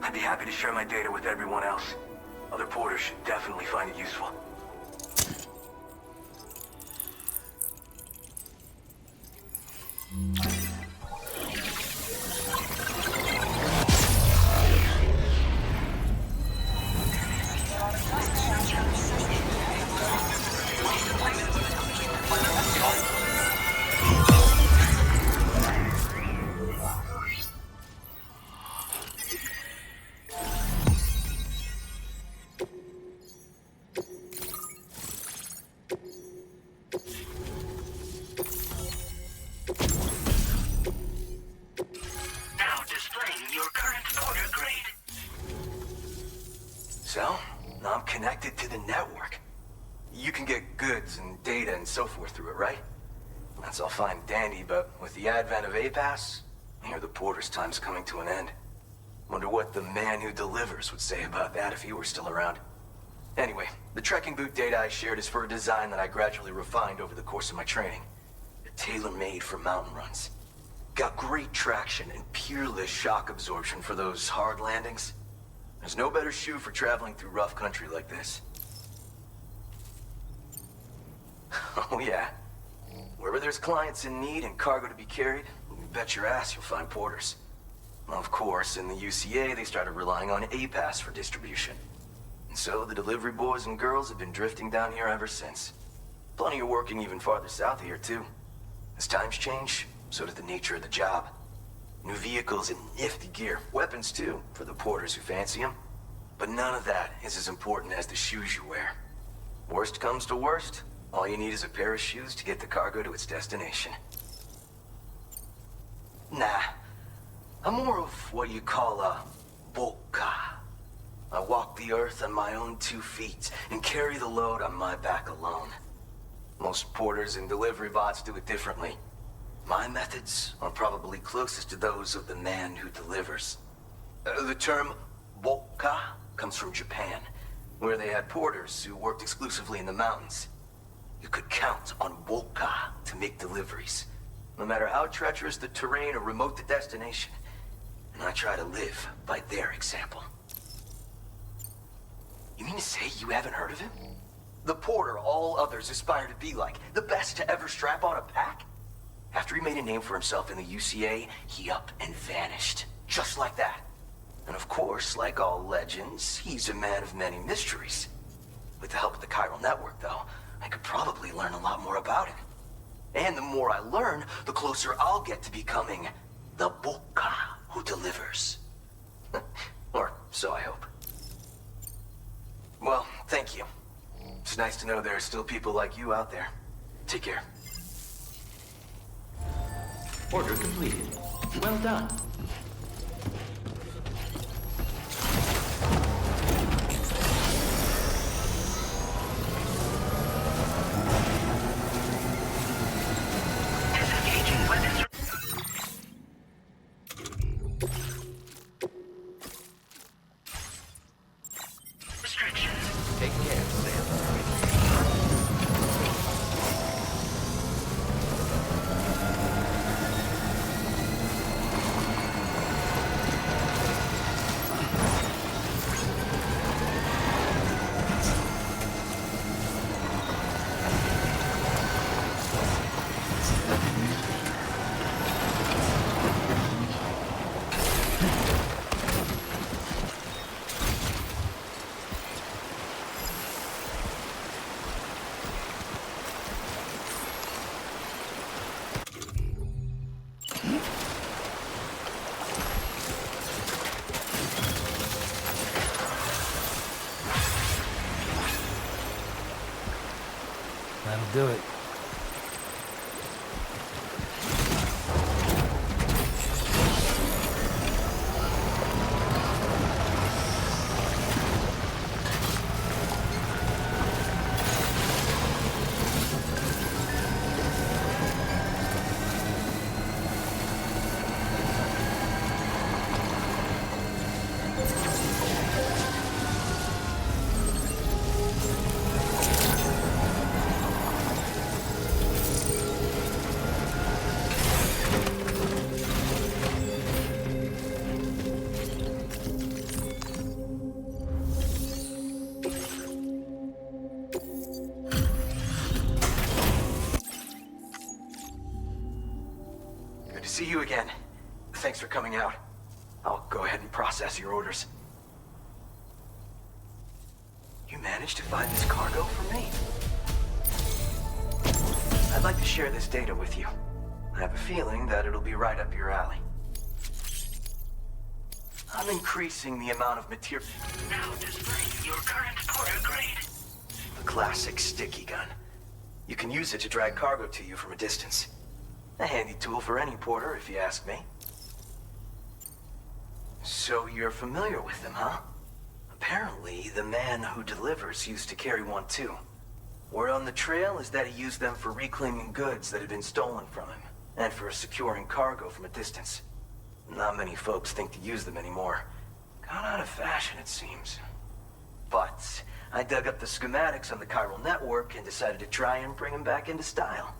I'd be happy to share my data with everyone else. Other porters should definitely find it useful. So, now I'm connected to the network. You can get goods and data and so forth through it, right? That's all fine and dandy, but with the advent of A-Pass, I hear the porter's time's coming to an end. Wonder what the man who delivers would say about that if he were still around. Anyway, the trekking boot data I shared is for a design that I gradually refined over the course of my training. They're tailor-made for mountain runs. Got great traction and peerless shock absorption for those hard landings. There's no better shoe for traveling through rough country like this. Oh yeah. Wherever there's clients in need and cargo to be carried, you bet your ass you'll find porters. Of course, in the UCA, they started relying on A-Pass for distribution. And so the delivery boys and girls have been drifting down here ever since. Plenty of working even farther south of here, too. As times change, so did the nature of the job. New vehicles and nifty gear. Weapons, too, for the porters who fancy them. But none of that is as important as the shoes you wear. Worst comes to worst, all you need is a pair of shoes to get the cargo to its destination. Nah, I'm more of what you call a boka. I walk the earth on my own 2 feet and carry the load on my back alone. Most porters and delivery bots do it differently. My methods are probably closest to those of the man who delivers. The term boka comes from Japan, where they had porters who worked exclusively in the mountains. You could count on boka to make deliveries, no matter how treacherous the terrain or remote the destination. And I try to live by their example. You mean to say you haven't heard of him? The porter all others aspire to be like, the best to ever strap on a pack? After he made a name for himself in the UCA, he up and vanished. Just like that. And of course, like all legends, he's a man of many mysteries. With the help of the chiral network, though, I could probably learn a lot more about him. And the more I learn, the closer I'll get to becoming the boka who delivers. Or so I hope. Well, thank you. It's nice to know there are still people like you out there. Take care. Order completed. Well done. Disengaging weapons. Restrictions. Take care, Sam. That'll do it. See you again. Thanks for coming out. I'll go ahead and process your orders. You managed to find this cargo for me. I'd like to share this data with you. I have a feeling that it'll be right up your alley. I'm increasing the amount of material. Now display your current porter grade. The classic sticky gun. You can use it to drag cargo to you from a distance. A handy tool for any porter, if you ask me. So you're familiar with them, huh? Apparently, the man who delivers used to carry one too. Word on the trail is that he used them for reclaiming goods that had been stolen from him, and for securing cargo from a distance. Not many folks think to use them anymore. Gone out of fashion, it seems. But I dug up the schematics on the chiral network and decided to try and bring them back into style.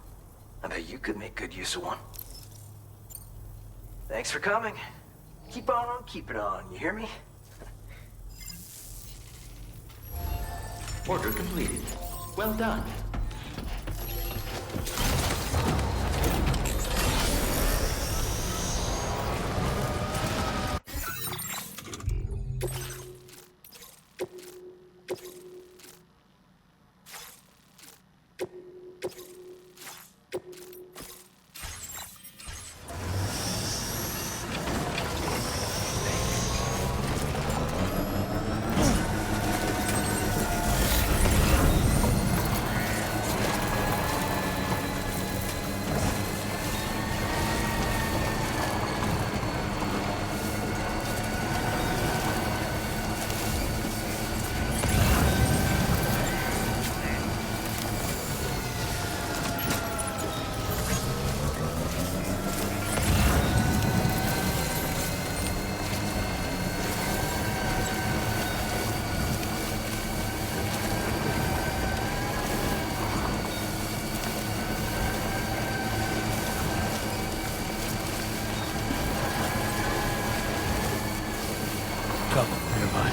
I bet you could make good use of one. Thanks for coming. Keep on keeping on, you hear me? Order completed. Well done. couple nearby.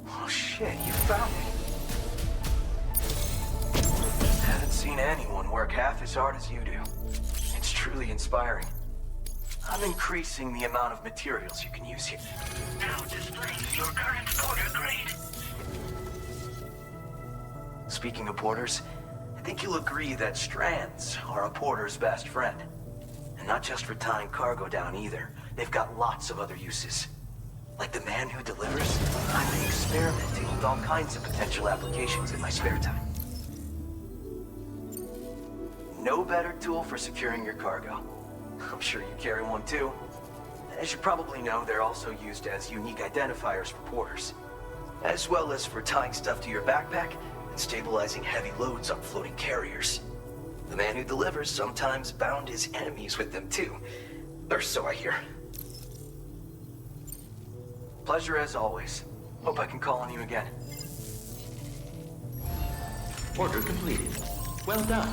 Oh shit, you found it. Haven't seen anyone work half as hard as you do. It's truly inspiring. I'm increasing the amount of materials you can use here. Now displays your current porter grade. Speaking of porters, I think you'll agree that strands are a porter's best friend. And not just for tying cargo down either. They've got lots of other uses. Like the man who delivers, I've been experimenting with all kinds of potential applications in my spare time. No better tool for securing your cargo. I'm sure you carry one too. As you probably know, they're also used as unique identifiers for porters, as well as for tying stuff to your backpack and stabilizing heavy loads on floating carriers. The man who delivers sometimes bound his enemies with them too, or so I hear. Pleasure as always. Hope I can call on you again. Order completed. Well done.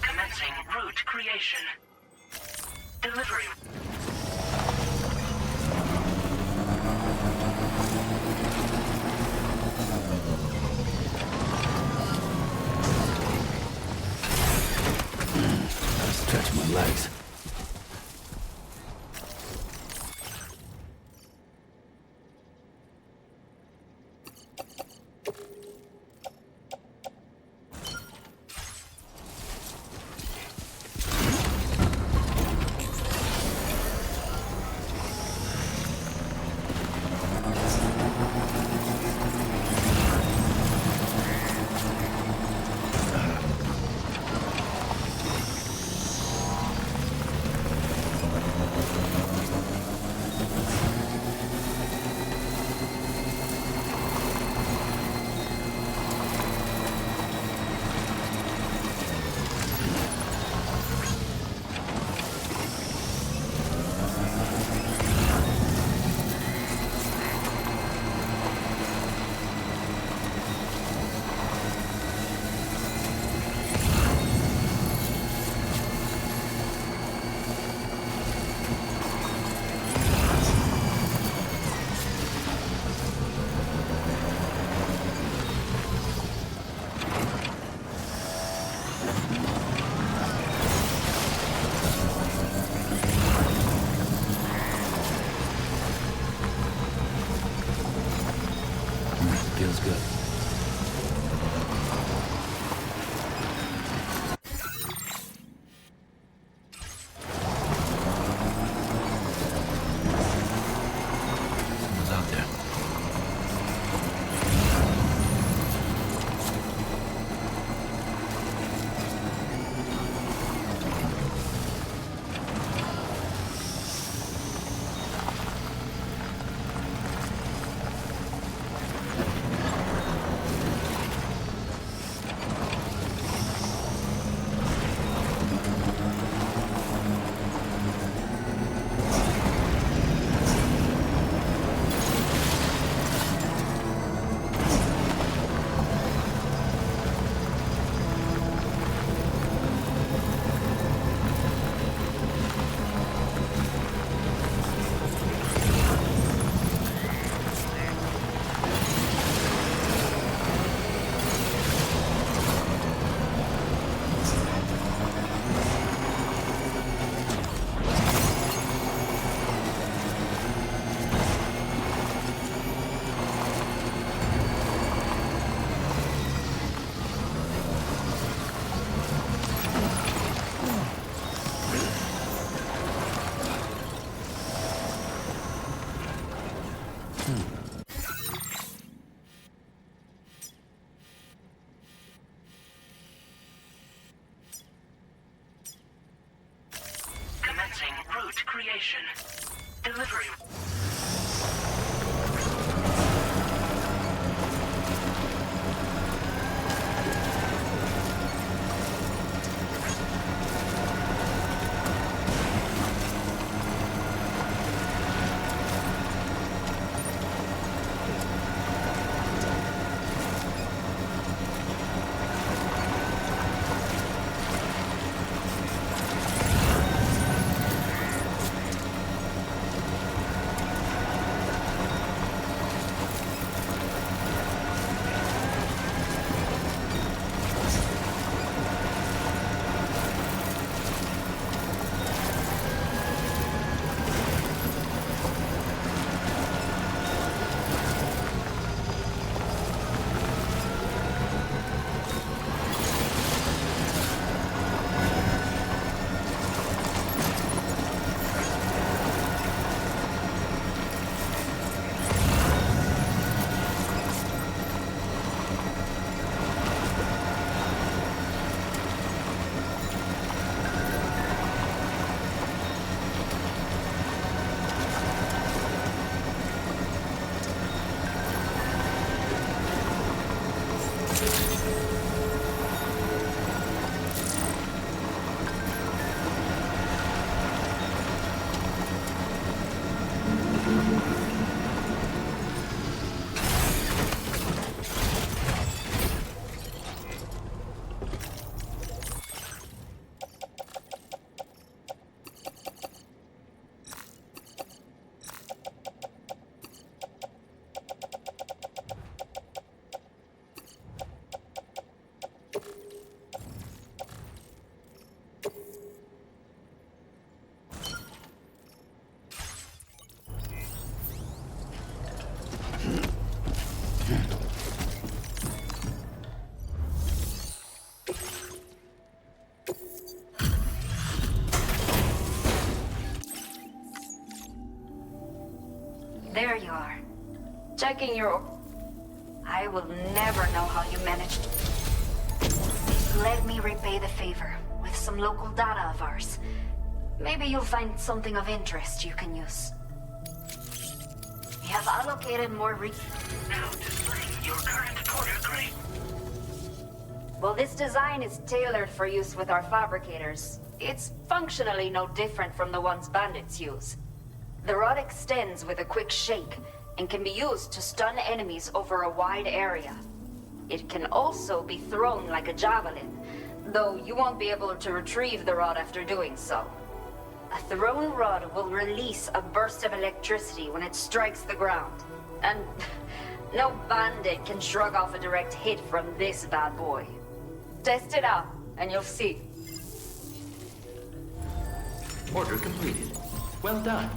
Commencing route creation. Delivery. Gotta stretch my legs. route creation. Delivery. There you are. Checking your... I will never know how you managed. Let me repay the favor with some local data of ours. Maybe you'll find something of interest you can use. We have allocated more Now displaying your current order grade. Well, this design is tailored for use with our fabricators. It's functionally no different from the ones bandits use. The rod extends with a quick shake and can be used to stun enemies over a wide area. It can also be thrown like a javelin, though you won't be able to retrieve the rod after doing so. A thrown rod will release a burst of electricity when it strikes the ground. And no bandit can shrug off a direct hit from this bad boy. Test it out, and you'll see. Order completed. Well done.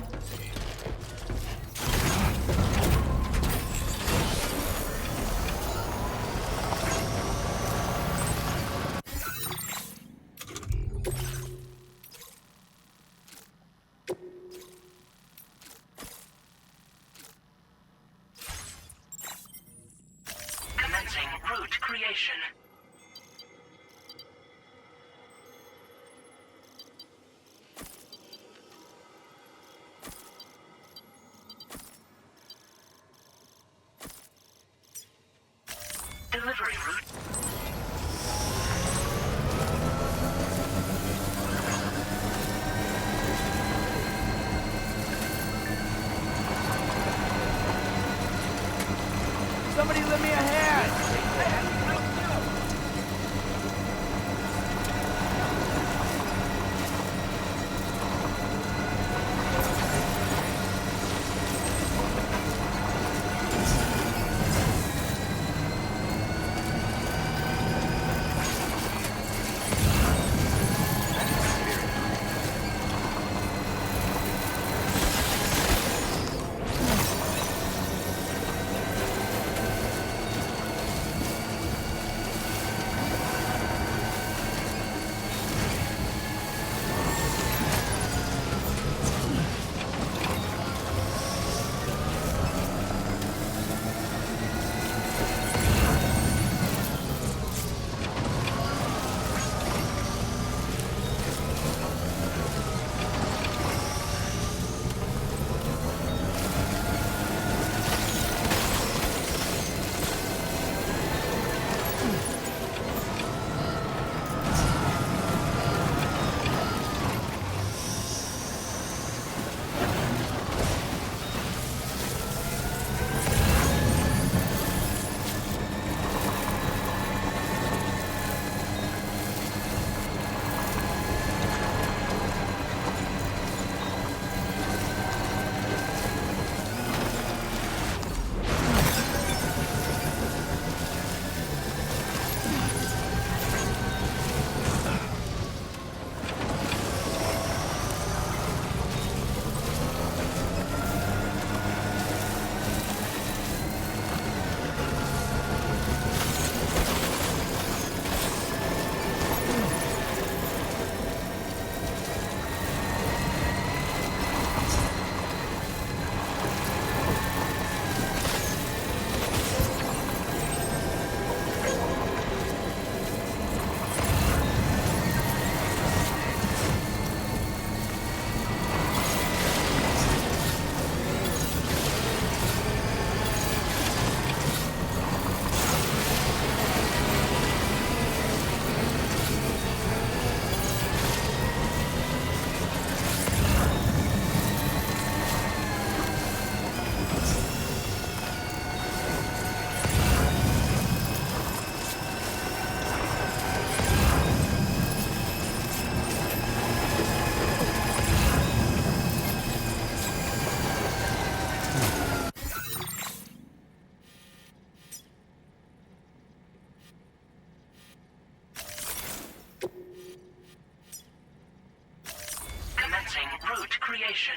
Commencing route creation. Delivery route. Somebody lend me a hand! creation.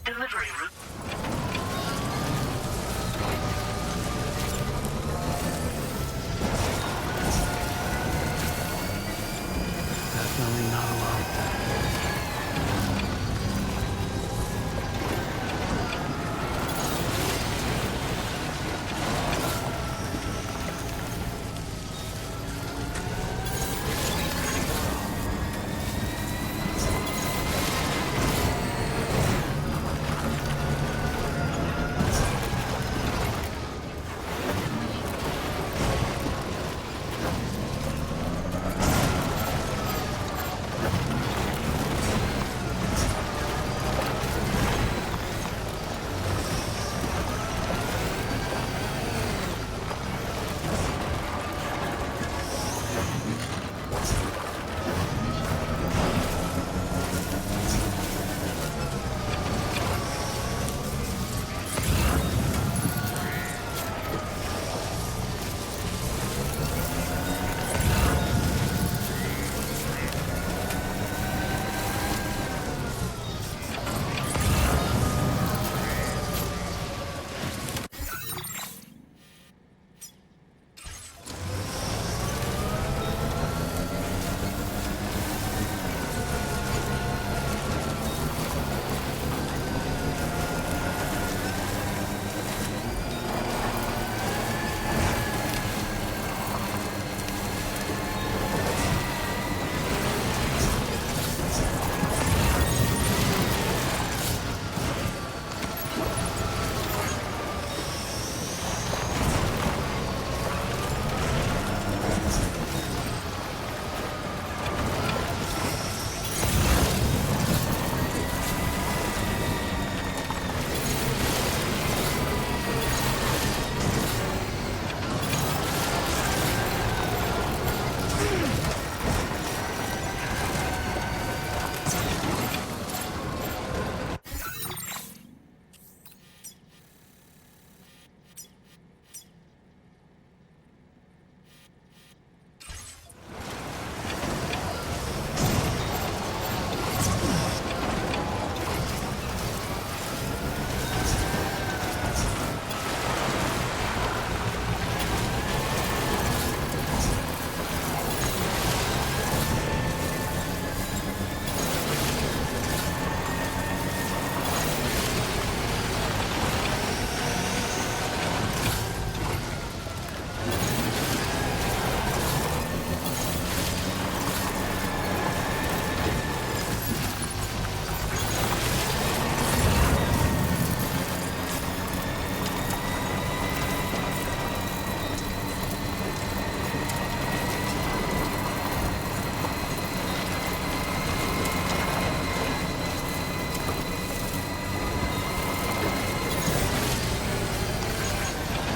Delivery route. Definitely not alone.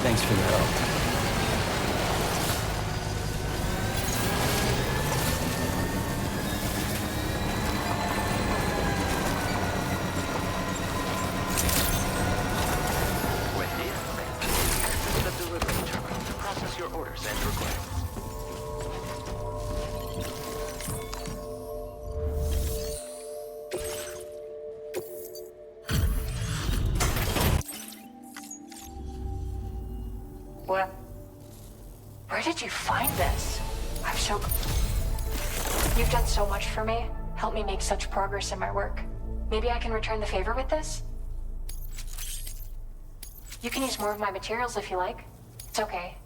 Thanks for the help. The delivery terminal to process your orders and requests. What? Where did you find this? I'm so... You've done so much for me. Helped me make such progress in my work. Maybe I can return the favor with this? You can use more of my materials if you like. It's okay.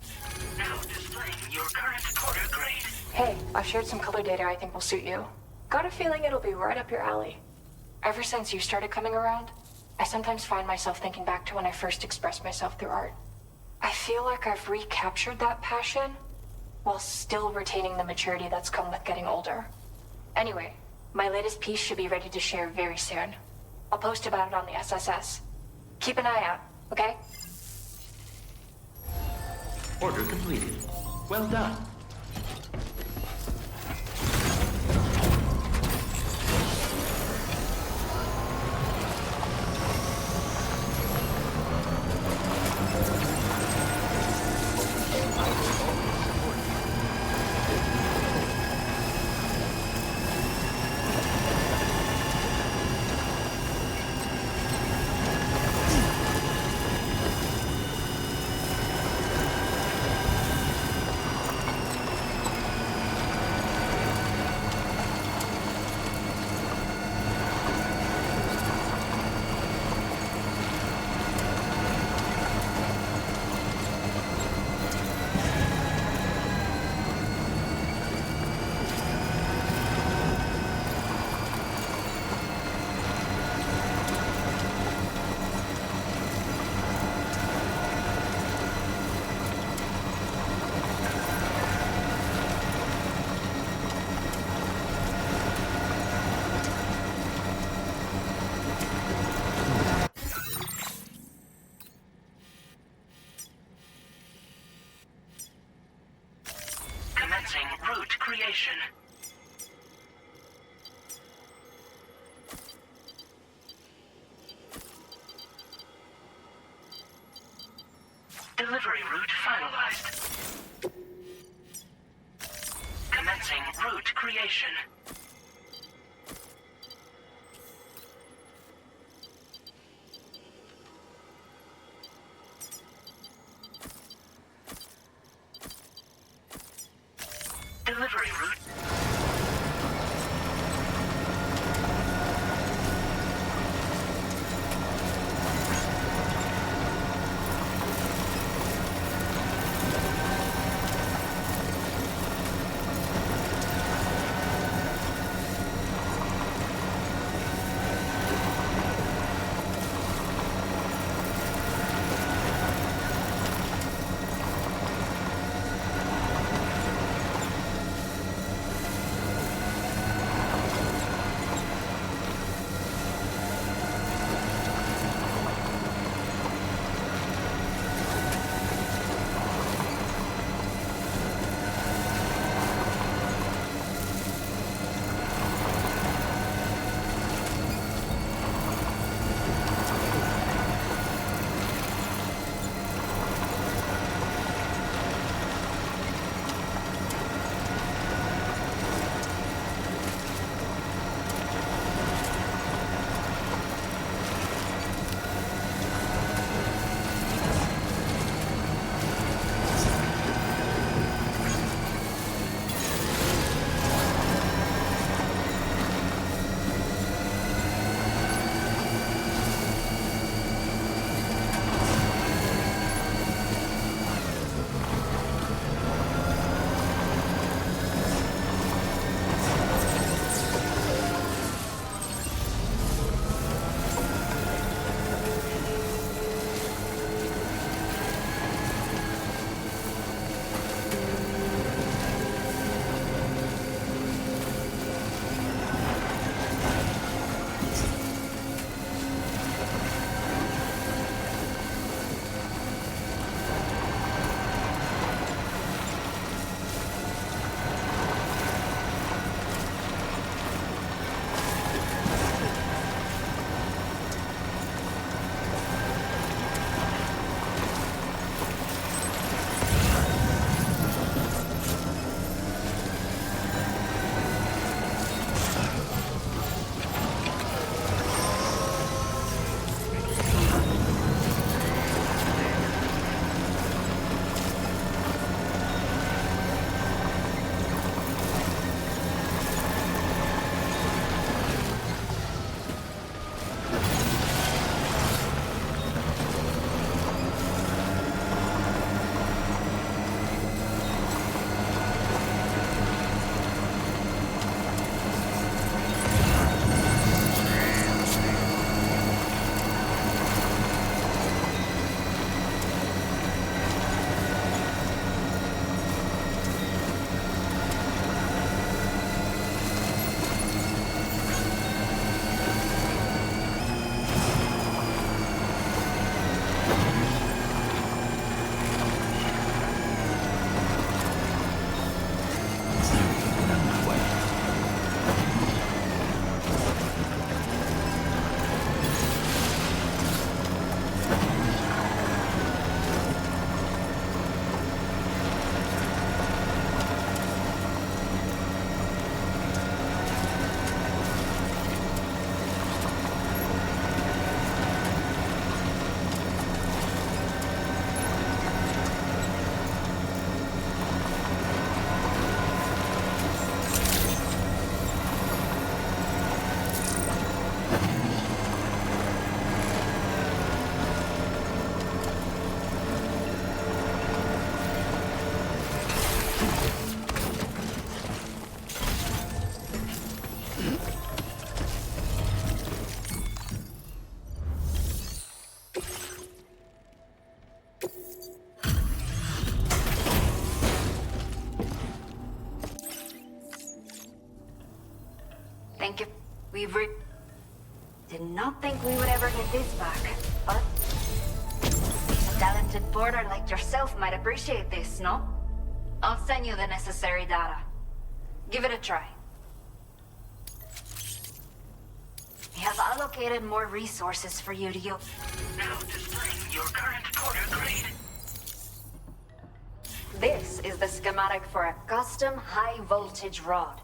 Now displaying your current quarter grade. Hey, I've shared some color data I think will suit you. Got a feeling it'll be right up your alley. Ever since you started coming around, I sometimes find myself thinking back to when I first expressed myself through art. I feel like I've recaptured that passion, while still retaining the maturity that's come with getting older. Anyway, my latest piece should be ready to share very soon. I'll post about it on the SSS. Keep an eye out, okay? Order completed. Well done. Delivery route finalized. Commencing route creation. Delivery route. Did not think we would ever get this back, but a talented porter like yourself might appreciate this, no? I'll send you the necessary data. Give it a try. We have allocated more resources for you to use. Now displaying your current porter grade. This is the schematic for a custom high-voltage rod.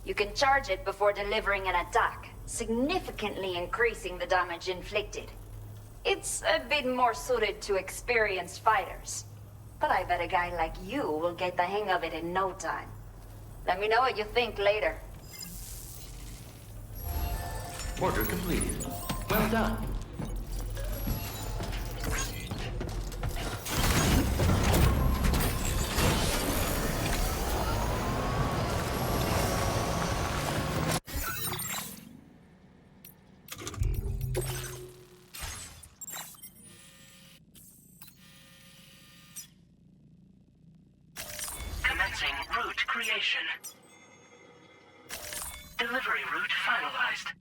You can charge it before delivering an attack, significantly increasing the damage inflicted. It's a bit more suited to experienced fighters. But I bet a guy like you will get the hang of it in no time. Let me know what you think later. Order completed. Well done. Commencing route creation. Delivery route finalized.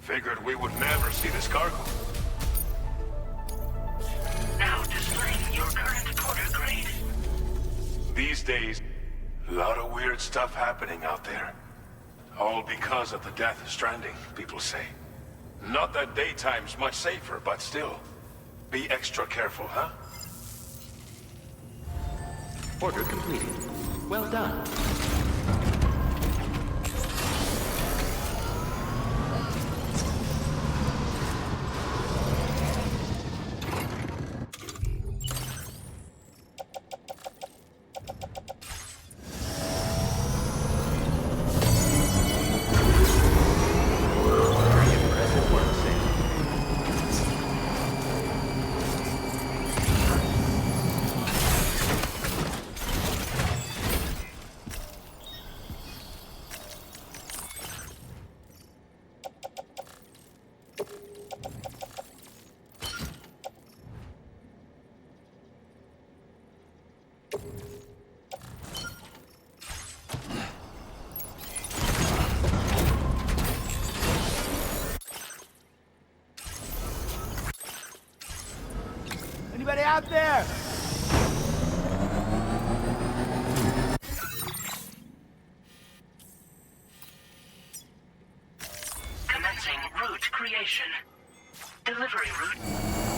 Figured we would never see this cargo. Now displaying your current quarter grade. These days, a lot of weird stuff happening out there. All because of the death of Stranding, people say. Not that daytime's much safer, but still. Be extra careful, huh? Order completed. Well done. out there! Commencing route creation. Delivery route.